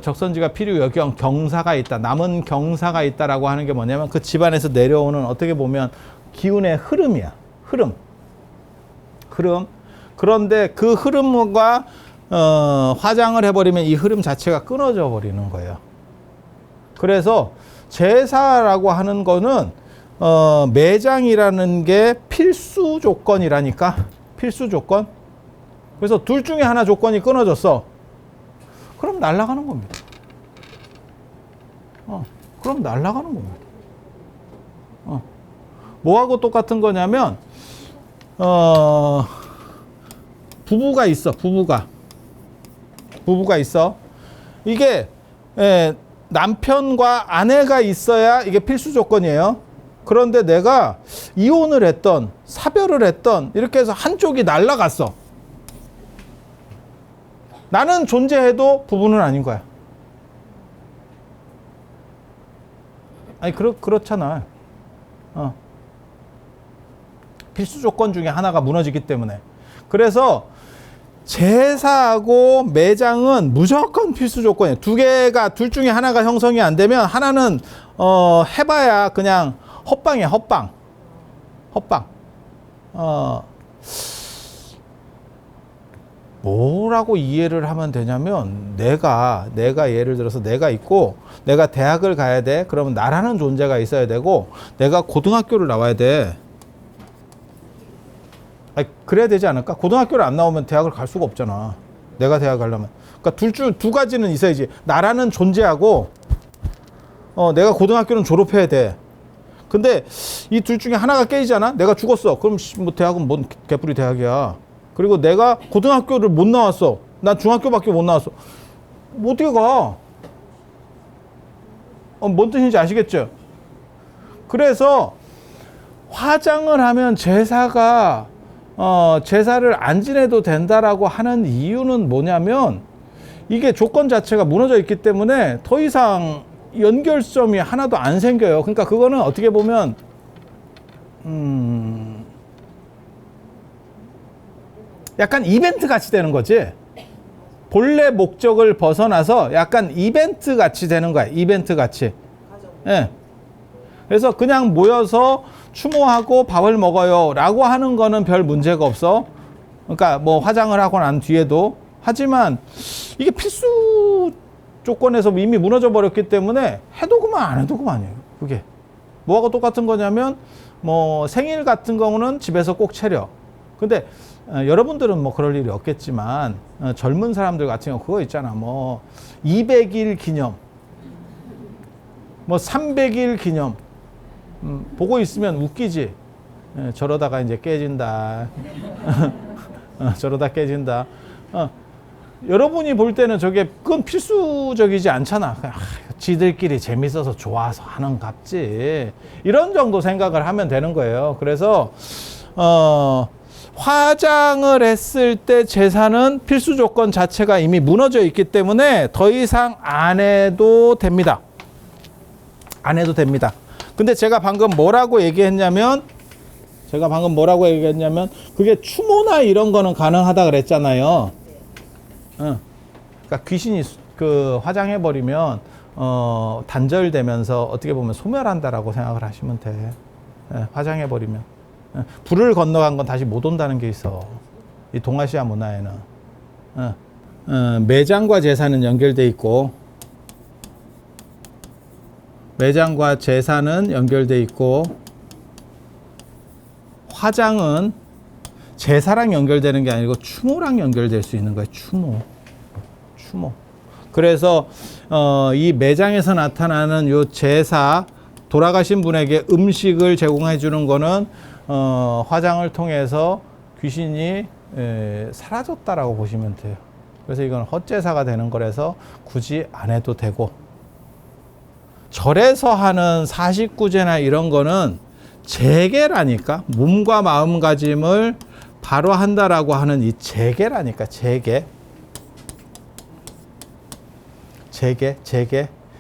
적선지가 필요여경, 경사가 있다. 남은 경사가 있다라고 하는 게 뭐냐면 그 집안에서 내려오는 어떻게 보면 기운의 흐름이야. 흐름. 그런데 그 흐름과 화장을 해버리면 이 흐름 자체가 끊어져 버리는 거예요. 그래서 제사라고 하는 거는 매장이라는 게 필수 조건이라니까. 필수 조건. 그래서 둘 중에 하나 조건이 끊어졌어. 그럼 날아가는 겁니다. 그럼 날아가는 겁니다. 뭐하고 똑같은 거냐면 부부가 있어. 부부가 있어. 이게 남편과 아내가 있어야 이게 필수 조건이에요. 그런데 내가 이혼을 했던 사별을 했던 이렇게 해서 한쪽이 날아갔어. 나는 존재해도 부부는 아닌 거야. 아니 그렇잖아. 필수 조건 중에 하나가 무너지기 때문에. 그래서 제사하고 매장은 무조건 필수 조건이에요. 둘 중에 하나가 형성이 안 되면 하나는 해봐야 그냥 헛방이야. 헛방. 뭐라고 이해를 하면 되냐면 내가 예를 들어서 내가 있고 내가 대학을 가야 돼. 그러면 나라는 존재가 있어야 되고 내가 고등학교를 나와야 돼. 아니, 그래야 되지 않을까? 고등학교를 안 나오면 대학을 갈 수가 없잖아. 내가 대학 가려면. 그러니까 두 가지는 있어야지. 나라는 존재하고 내가 고등학교는 졸업해야 돼. 근데 이 둘 중에 하나가 깨지잖아. 내가 죽었어. 그럼 뭐 대학은 뭔 개뿔이 대학이야. 그리고 내가 고등학교를 못 나왔어. 난 중학교밖에 못 나왔어. 뭐 어떻게 가? 뭔 뜻인지 아시겠죠? 그래서 화장을 하면 제사를 안 지내도 된다라고 하는 이유는 뭐냐면 이게 조건 자체가 무너져 있기 때문에 더 이상 연결점이 하나도 안 생겨요. 그러니까 그거는 어떻게 보면 약간 이벤트 같이 되는 거지. 본래 목적을 벗어나서 약간 이벤트 같이 되는 거야. 이벤트 같이. 예. 그래서 그냥 모여서 추모하고 밥을 먹어요 라고 하는 거는 별 문제가 없어. 그러니까 뭐 화장을 하고 난 뒤에도. 하지만 이게 필수 조건에서 이미 무너져 버렸기 때문에 해도 그만 안 해도 그만이에요. 그게 뭐하고 똑같은 거냐면 뭐 생일 같은 경우는 집에서 꼭 차려. 근데 여러분들은 뭐 그럴 일이 없겠지만 젊은 사람들 같은 경우 그거 있잖아. 뭐 200일 기념, 뭐 300일 기념. 보고 있으면 웃기지. 저러다가 이제 깨진다. 저러다 깨진다. 여러분이 볼 때는 그건 필수적이지 않잖아. 지들끼리 재밌어서 좋아서 하는 갑지. 이런 정도 생각을 하면 되는 거예요. 그래서 화장을 했을 때 제사는 필수 조건 자체가 이미 무너져 있기 때문에 더 이상 안 해도 됩니다. 안 해도 됩니다. 근데 제가 방금 뭐라고 얘기했냐면 그게 추모나 이런 거는 가능하다 그랬잖아요. 그러니까 귀신이 그 화장해버리면 단절되면서 어떻게 보면 소멸한다라고 생각을 하시면 돼. 화장해버리면. 불을 건너간 건 다시 못 온다는 게 있어. 이 동아시아 문화에는. 매장과 제사는 연결돼 있고, 매장과 제사는 연결돼 있고, 화장은 제사랑 연결되는 게 아니고 추모랑 연결될 수 있는 거예요. 추모. 그래서 이 매장에서 나타나는 요 제사, 돌아가신 분에게 음식을 제공해 주는 거는 화장을 통해서 귀신이 사라졌다라고 보시면 돼요. 그래서 이건 헛제사가 되는 거라서 굳이 안 해도 되고, 절에서 하는 사식구제나 이런 거는 재개라니까. 몸과 마음가짐을 바로 한다라고 하는 이 재개라니까.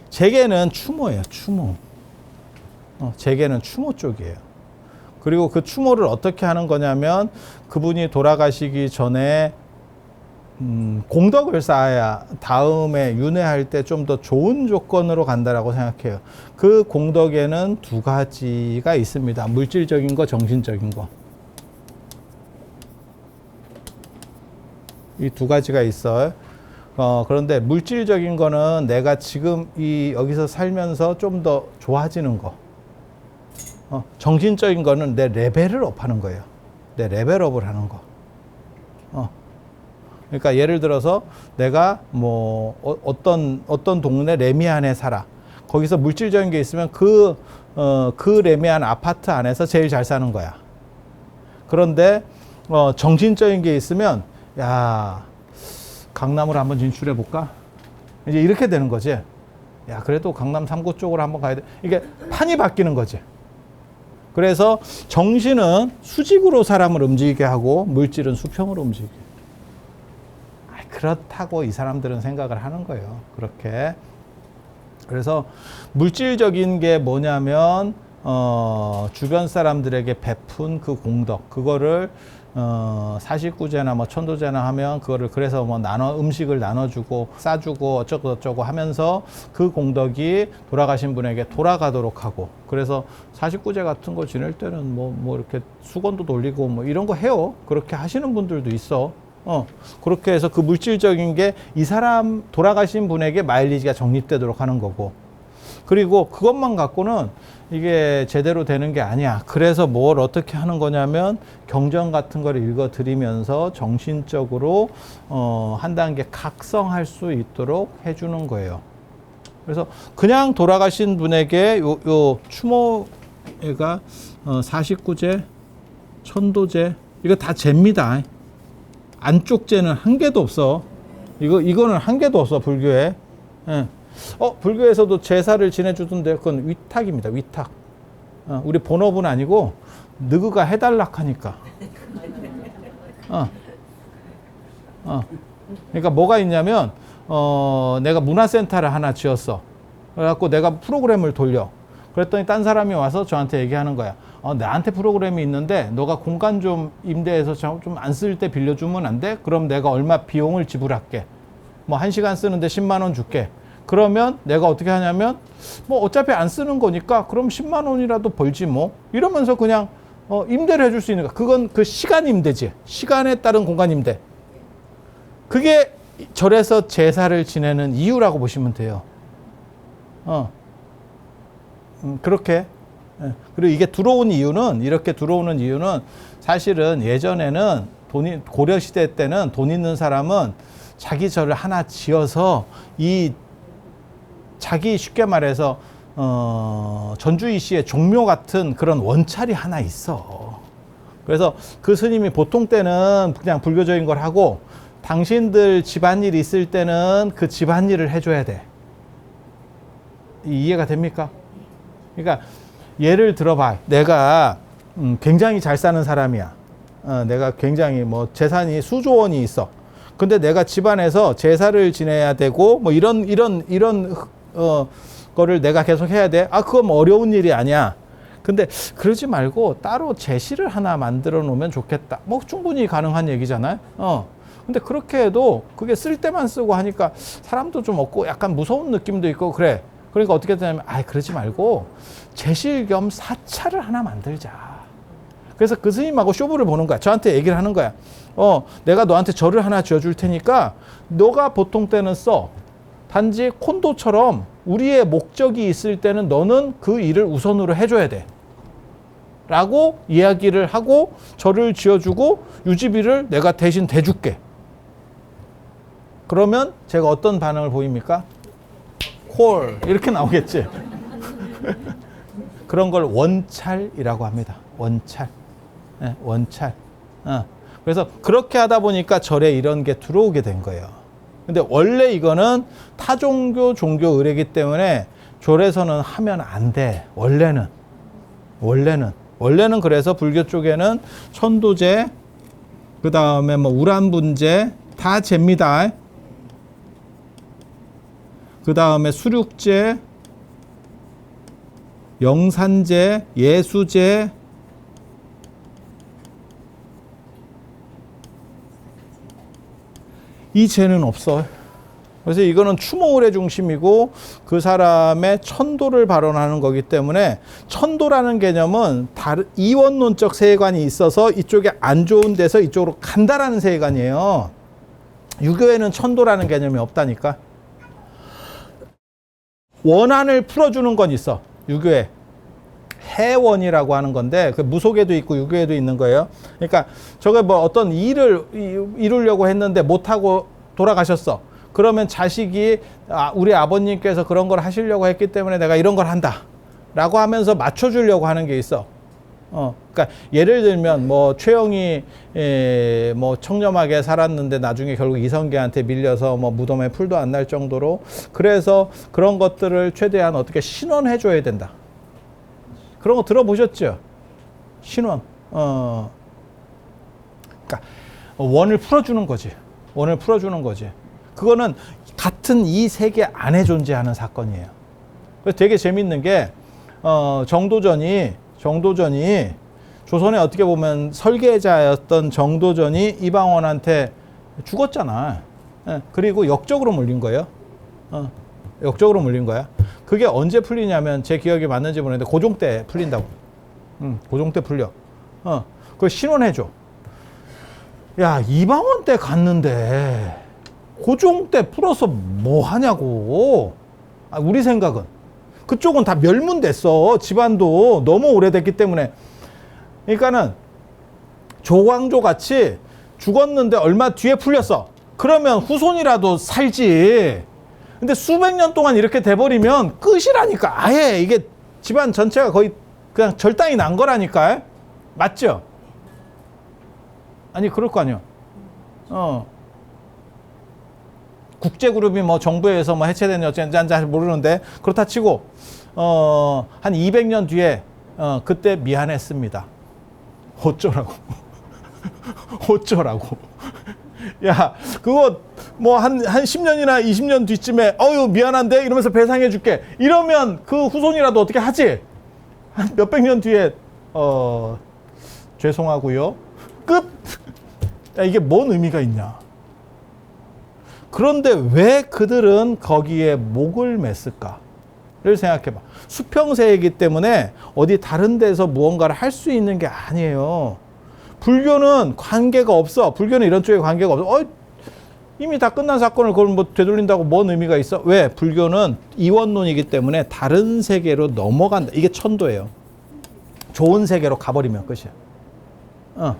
재개는 추모예요. 추모. 재개는 추모 쪽이에요. 그리고 그 추모를 어떻게 하는 거냐면 그분이 돌아가시기 전에 공덕을 쌓아야 다음에 윤회할 때 좀 더 좋은 조건으로 간다라고 생각해요. 그 공덕에는 두 가지가 있습니다. 물질적인 거, 정신적인 거. 이 두 가지가 있어요. 그런데 물질적인 거는 내가 지금 여기서 살면서 좀 더 좋아지는 거. 정신적인 거는 내 레벨을 업하는 거예요. 내 레벨업을 하는 거. 그러니까 예를 들어서 내가 뭐 어떤 동네 레미안에 살아. 거기서 물질적인 게 있으면 그 레미안 아파트 안에서 제일 잘 사는 거야. 그런데 정신적인 게 있으면 야, 강남으로 한번 진출해 볼까? 이제 이렇게 되는 거지. 야, 그래도 강남 3구 쪽으로 한번 가야 돼. 이게 판이 바뀌는 거지. 그래서 정신은 수직으로 사람을 움직이게 하고 물질은 수평으로 움직이게. 그렇다고 이 사람들은 생각을 하는 거예요. 그렇게. 그래서 물질적인 게 뭐냐면 주변 사람들에게 베푼 그 공덕, 그거를 사식구제나 뭐 천도제나 하면 그거를 그래서 뭐 음식을 나눠주고 싸주고 어쩌고 하면서 그 공덕이 돌아가신 분에게 돌아가도록 하고, 그래서 사식구제 같은 거 지낼 때는 뭐 이렇게 수건도 돌리고 뭐 이런 거 해요. 그렇게 하시는 분들도 있어. 그렇게 해서 그 물질적인 게 이 사람 돌아가신 분에게 마일리지가 적립되도록 하는 거고, 그리고 그것만 갖고는 이게 제대로 되는 게 아니야. 그래서 뭘 어떻게 하는 거냐면 경전 같은 걸 읽어 드리면서 정신적으로 한 단계 각성할 수 있도록 해주는 거예요. 그래서 그냥 돌아가신 분에게 요 추모가 사식구제, 천도제, 이거 다 죄입니다. 안쪽 죄는 한 개도 없어. 이거는 한 개도 없어, 불교에. 예. 불교에서도 제사를 지내주던데 그건 위탁입니다. 위탁. 우리 본업은 아니고 너그가 해달락 하니까. 그러니까 뭐가 있냐면 내가 문화센터를 하나 지었어. 그래갖고 내가 프로그램을 돌려. 그랬더니 딴 사람이 와서 저한테 얘기하는 거야. 나한테 프로그램이 있는데 너가 공간 좀 임대해서 좀 안 쓸 때 빌려주면 안 돼? 그럼 내가 얼마 비용을 지불할게. 뭐 1시간 쓰는데 10만 원 줄게. 그러면 내가 어떻게 하냐면 뭐 어차피 안 쓰는 거니까 그럼 10만 원이라도 벌지 뭐 이러면서 그냥 임대를 해줄 수 있는 거. 그건 그 시간 임대지. 시간에 따른 공간 임대. 그게 절에서 제사를 지내는 이유라고 보시면 돼요. 그렇게. 그리고 이게 들어온 이유는, 이렇게 들어오는 이유는 사실은 예전에는 고려시대 때는 돈 있는 사람은 자기 절을 하나 지어서 자기 쉽게 말해서 전주이 씨의 종묘 같은 그런 원찰이 하나 있어. 그래서 그 스님이 보통 때는 그냥 불교적인 걸 하고 당신들 집안일 있을 때는 그 집안일을 해줘야 돼. 이해가 됩니까? 그러니까 예를 들어봐. 내가 굉장히 잘 사는 사람이야. 내가 굉장히 뭐 재산이 수조 원이 있어. 근데 내가 집안에서 제사를 지내야 되고 뭐 이런 거를 내가 계속 해야 돼. 그건 뭐 어려운 일이 아니야. 근데 그러지 말고 따로 제실을 하나 만들어 놓으면 좋겠다. 뭐 충분히 가능한 얘기잖아요. 근데 그렇게 해도 그게 쓸 때만 쓰고 하니까 사람도 좀 없고 약간 무서운 느낌도 있고 그래. 그러니까 어떻게 되냐면 그러지 말고 제실 겸 사찰을 하나 만들자. 그래서 그 스님하고 쇼부를 보는 거야. 저한테 얘기를 하는 거야. 내가 너한테 절을 하나 지어줄 테니까 너가 보통 때는 써. 단지 콘도처럼 우리의 목적이 있을 때는 너는 그 일을 우선으로 해줘야 돼. 라고 이야기를 하고 절을 지어주고 유지비를 내가 대신 대줄게. 그러면 제가 어떤 반응을 보입니까? 콜 이렇게 나오겠지. 그런 걸 원찰이라고 합니다. 원찰. 네, 원찰. 그래서 그렇게 하다 보니까 절에 이런 게 들어오게 된 거예요. 근데 원래 이거는 타종교 종교 의례이기 때문에 절에서는 하면 안 돼. 원래는 그래서 불교 쪽에는 천도제, 그 다음에 뭐 우란분제 다 잽니다. 그 다음에 수륙제, 영산제, 예수제, 이 제는 없어. 그래서 이거는 추모의례 중심이고 그 사람의 천도를 발언하는 거기 때문에 천도라는 개념은 다른 이원론적 세계관이 있어서 이쪽에 안 좋은 데서 이쪽으로 간다라는 세계관이에요. 유교에는 천도라는 개념이 없다니까. 원한을 풀어주는 건 있어. 유교에. 해원이라고 하는 건데 그 무속에도 있고 유교에도 있는 거예요. 그러니까 저게 뭐 어떤 일을 이루려고 했는데 못하고 돌아가셨어. 그러면 자식이 우리 아버님께서 그런 걸 하시려고 했기 때문에 내가 이런 걸 한다 라고 하면서 맞춰주려고 하는 게 있어. 그러니까 예를 들면 뭐 최영이 뭐 청렴하게 살았는데 나중에 결국 이성계한테 밀려서 뭐 무덤에 풀도 안 날 정도로, 그래서 그런 것들을 최대한 어떻게 신원해 줘야 된다. 그런 거 들어보셨죠? 신원. 그러니까 원을 풀어주는 거지. 원을 풀어주는 거지. 그거는 같은 이 세계 안에 존재하는 사건이에요. 그래서 되게 재밌는 게 정도전이 조선에 어떻게 보면 설계자였던 정도전이 이방원한테 죽었잖아. 그리고 역적으로 물린 거예요. 역적으로 물린 거야. 그게 언제 풀리냐면 제 기억이 맞는지 모르겠는데 고종 때 풀린다고. 고종 때 풀려. 그걸 신원해줘. 야, 이방원 때 갔는데 고종 때 풀어서 뭐 하냐고. 우리 생각은. 그쪽은 다 멸문됐어. 집안도 너무 오래됐기 때문에. 그러니까는 조광조 같이 죽었는데 얼마 뒤에 풀렸어. 그러면 후손이라도 살지. 근데 수백 년 동안 이렇게 돼버리면 끝이라니까. 아예 이게 집안 전체가 거의 그냥 절단이 난 거라니까. 맞죠? 아니, 그럴 거 아니야. 국제그룹이 뭐 정부에서 뭐 해체되는 어쩐지 잘 모르는데, 그렇다 치고, 한 200년 뒤에, 그때 미안했습니다. 어쩌라고. 어쩌라고. 야, 그거 뭐 한 10년이나 20년 뒤쯤에 미안한데 이러면서 배상해 줄게. 이러면 그 후손이라도 어떻게 하지? 한 몇백 년 뒤에 죄송하고요. 끝. 야, 이게 뭔 의미가 있냐? 그런데 왜 그들은 거기에 목을 맸을까를 생각해봐. 수평세이기 때문에 어디 다른 데서 무언가를 할 수 있는 게 아니에요. 불교는 관계가 없어. 불교는 이런 쪽에 관계가 없어. 이미 다 끝난 사건을 그걸 뭐 되돌린다고 뭔 의미가 있어? 왜? 불교는 이원론이기 때문에 다른 세계로 넘어간다. 이게 천도예요. 좋은 세계로 가버리면 끝이야.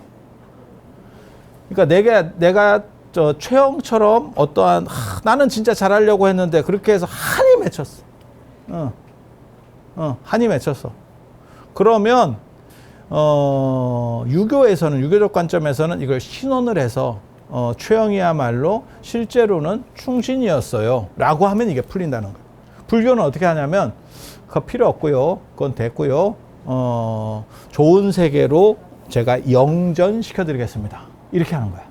그러니까 내가 저 최영처럼 어떠한 나는 진짜 잘하려고 했는데 그렇게 해서 한이 맺혔어. 한이 맺혔어. 그러면 유교에서는 유교적 관점에서는 이걸 신원을 해서 최영이야말로 실제로는 충신이었어요 라고 하면 이게 풀린다는 거예요. 불교는 어떻게 하냐면 그거 필요 없고요. 그건 됐고요. 좋은 세계로 제가 영전시켜 드리겠습니다. 이렇게 하는 거야.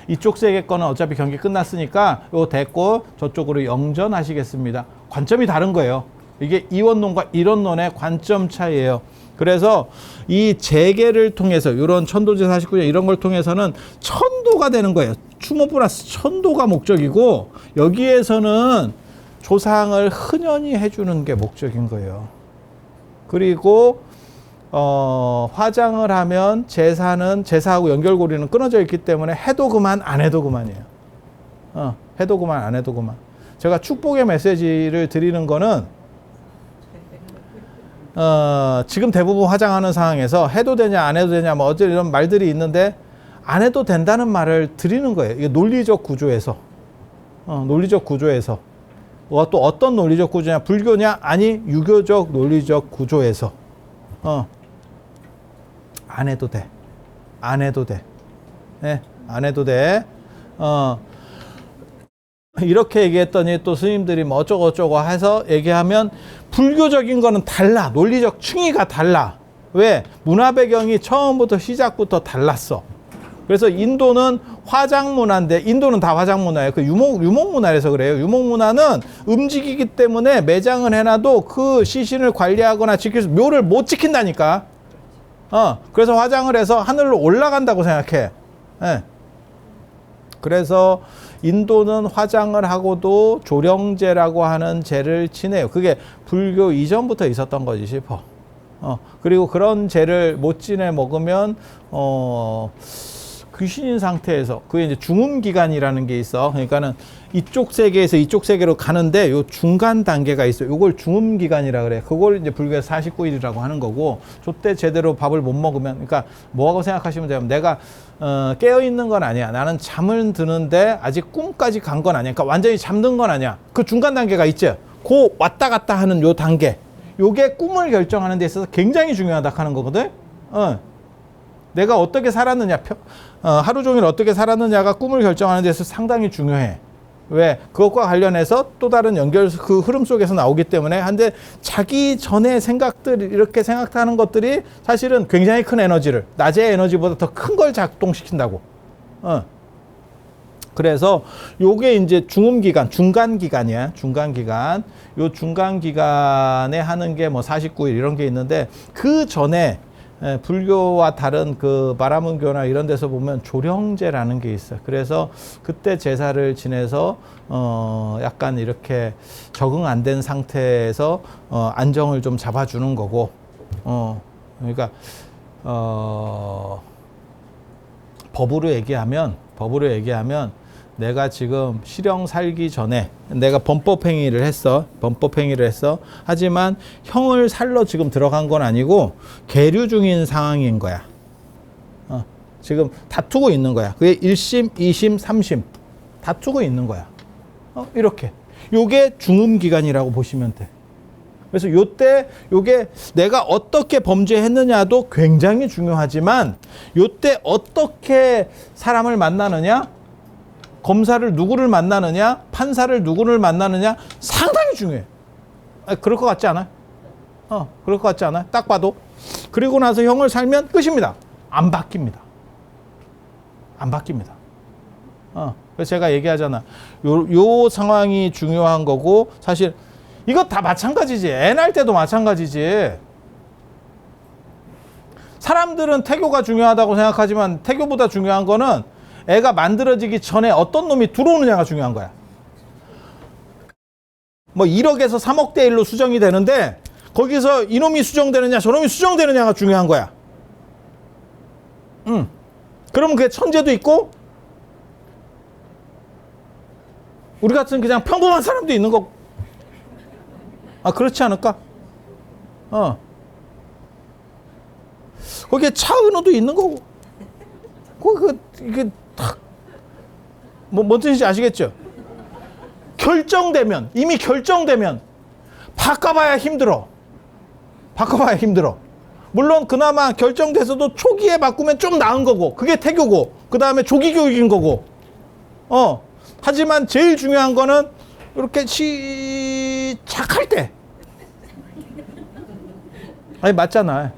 이쪽 세계 거는 어차피 경기 끝났으니까 이거 됐고 저쪽으로 영전하시겠습니다. 관점이 다른 거예요. 이게 이원론과 이론론의 관점 차이예요. 그래서 이 재계를 통해서 이런 천도제 49제 이런 걸 통해서는 천도가 되는 거예요. 추모 플러스 천도가 목적이고 여기에서는 조상을 흔연히 해주는 게 목적인 거예요. 그리고 화장을 하면 제사하고 연결고리는 끊어져 있기 때문에 해도 그만 안 해도 그만이에요. 해도 그만 안 해도 그만. 제가 축복의 메시지를 드리는 거는 지금 대부분 화장하는 상황에서 해도 되냐 안 해도 되냐 뭐 어째 이런 말들이 있는데 안 해도 된다는 말을 드리는 거예요. 이게 논리적 구조에서 논리적 구조에서 또 어떤 논리적 구조냐 불교냐 아니 유교적 논리적 구조에서 안 해도 돼. 안 해도 돼. 네, 안 해도 돼. 이렇게 얘기했더니 또 스님들이 뭐 어쩌고 해서 얘기하면 불교적인 거는 달라. 논리적 층위가 달라. 왜? 문화 배경이 처음부터 시작부터 달랐어. 그래서 인도는 화장 문화인데 인도는 다 화장 문화예요. 그 유목 문화라서 그래요. 유목 문화는 움직이기 때문에 매장을 해놔도 그 시신을 관리하거나 지킬 수 묘를 못 지킨다니까. 그래서 화장을 해서 하늘로 올라간다고 생각해. 네. 그래서 인도는 화장을 하고도 조령제라고 하는 제를 지내요. 그게 불교 이전부터 있었던 거지 싶어. 그리고 그런 제를 못 지내 먹으면 귀신인 상태에서 그게 이제 중음기간이라는 게 있어. 그러니까는 이쪽 세계에서 이쪽 세계로 가는데 요 중간 단계가 있어요. 요걸 중음기간이라 그래. 그걸 이제 불교에서 49일이라고 하는 거고, 저때 제대로 밥을 못 먹으면, 그러니까 뭐하고 생각하시면 되면 내가 깨어 있는 건 아니야. 나는 잠을 드는데 아직 꿈까지 간 건 아니야. 그러니까 완전히 잠든 건 아니야. 그 중간 단계가 있지. 그 왔다 갔다 하는 요 단계. 요게 꿈을 결정하는 데 있어서 굉장히 중요하다 하는 거거든. 내가 어떻게 살았느냐, 하루 종일 어떻게 살았느냐가 꿈을 결정하는 데서 상당히 중요해. 왜? 그것과 관련해서 또 다른 연결, 그 흐름 속에서 나오기 때문에. 한데 자기 전에 생각들, 이렇게 생각하는 것들이 사실은 굉장히 큰 에너지를, 낮의 에너지보다 더 큰 걸 작동시킨다고. 그래서 요게 이제 중음기간, 중간기간이야. 중간기간. 요 중간기간에 하는 게 뭐 49일 이런 게 있는데, 그 전에 불교와 다른 그 바라문교나 이런 데서 보면 조령제라는 게 있어요. 그래서 그때 제사를 지내서 약간 이렇게 적응 안 된 상태에서 안정을 좀 잡아주는 거고, 그러니까 법으로 얘기하면 내가 지금 실형 살기 전에 내가 범법행위를 했어. 하지만 형을 살러 지금 들어간 건 아니고 계류 중인 상황인 거야. 지금 다투고 있는 거야. 그게 1심, 2심, 3심 다투고 있는 거야. 이렇게. 요게 중음기간이라고 보시면 돼. 그래서 요때 요게 내가 어떻게 범죄했느냐도 굉장히 중요하지만 요때 어떻게 사람을 만나느냐, 검사를 누구를 만나느냐, 판사를 누구를 만나느냐 상당히 중요해. 그럴 것 같지 않아요? 그럴 것 같지 않아요? 딱 봐도. 그리고 나서 형을 살면 끝입니다. 안 바뀝니다. 그래서 제가 얘기하잖아. 요 상황이 중요한 거고, 사실 이거 다 마찬가지지. 애 낳을 때도 마찬가지지. 사람들은 태교가 중요하다고 생각하지만 태교보다 중요한 거는 애가 만들어지기 전에 어떤 놈이 들어오느냐가 중요한 거야. 뭐 1억에서 3억 대 1로 수정이 되는데 거기서 이놈이 수정되느냐 저놈이 수정되느냐가 중요한 거야. 그러면 그게 천재도 있고 우리 같은 그냥 평범한 사람도 있는 거고. 아, 그렇지 않을까? 거기에 차은우도 있는 거고. 이게 탁 뭔 뜻인지 아시겠죠? 결정되면, 이미 결정되면 바꿔봐야 힘들어. 바꿔봐야 힘들어. 물론 그나마 결정돼서도 초기에 바꾸면 좀 나은 거고, 그게 태교고, 그 다음에 조기 교육인 거고. 하지만 제일 중요한 거는 이렇게 시작할 때. 아니, 맞잖아.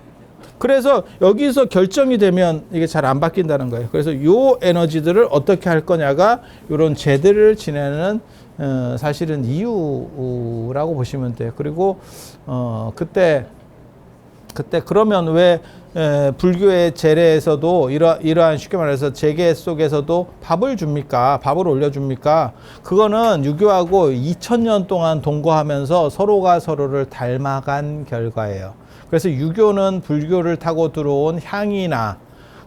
그래서 여기서 결정이 되면 이게 잘 안 바뀐다는 거예요. 그래서 요 에너지들을 어떻게 할 거냐가 이런 제들을 지내는 사실은 이유라고 보시면 돼요. 그리고 그때 그러면 왜 불교의 제례에서도 이러한 쉽게 말해서 제계 속에서도 밥을 줍니까? 밥을 올려줍니까? 그거는 유교하고 2000년 동안 동거하면서 서로가 서로를 닮아간 결과예요. 그래서 유교는 불교를 타고 들어온 향이나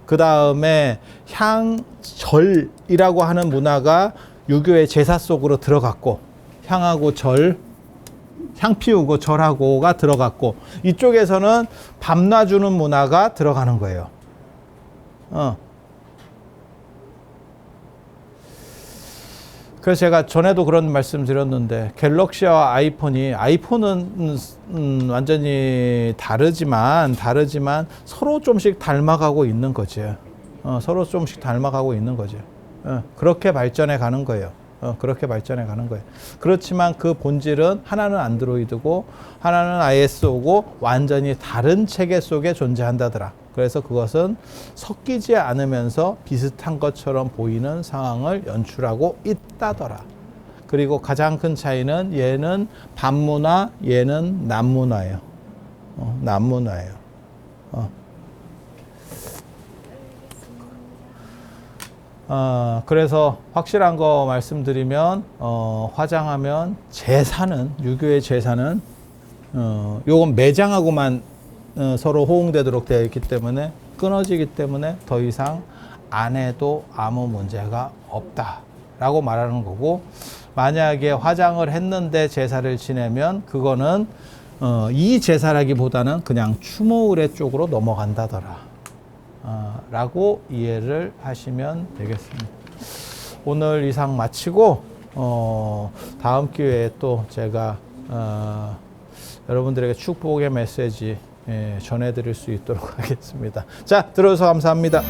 그 다음에 향절이라고 하는 문화가 유교의 제사 속으로 들어갔고, 향하고 절, 향 피우고 절하고가 들어갔고, 이쪽에서는 밥 놔주는 문화가 들어가는 거예요. 그래서 제가 전에도 그런 말씀 드렸는데, 갤럭시와 아이폰은 완전히 다르지만 서로 좀씩 닮아가고 있는 거죠. 서로 좀씩 닮아가고 있는 거죠. 그렇게 발전해 가는 거예요. 그렇게 발전해 가는 거예요. 그렇지만 그 본질은 하나는 안드로이드고 하나는 ISO고 완전히 다른 체계 속에 존재한다더라. 그래서 그것은 섞이지 않으면서 비슷한 것처럼 보이는 상황을 연출하고 있다더라. 그리고 가장 큰 차이는 얘는 밤문화, 얘는 남문화예요. 남문화예요. 그래서 확실한 거 말씀드리면, 화장하면 제사는, 유교의 제사는, 요건 매장하고만 서로 호응되도록 되어 있기 때문에, 끊어지기 때문에 더 이상 안 해도 아무 문제가 없다라고 말하는 거고, 만약에 화장을 했는데 제사를 지내면 그거는 이 제사라기보다는 그냥 추모의례 쪽으로 넘어간다더라. 라고 이해를 하시면 되겠습니다. 오늘 이상 마치고 다음 기회에 또 제가 여러분들에게 축복의 메시지 전해드릴 수 있도록 하겠습니다. 자, 들어주셔서 감사합니다.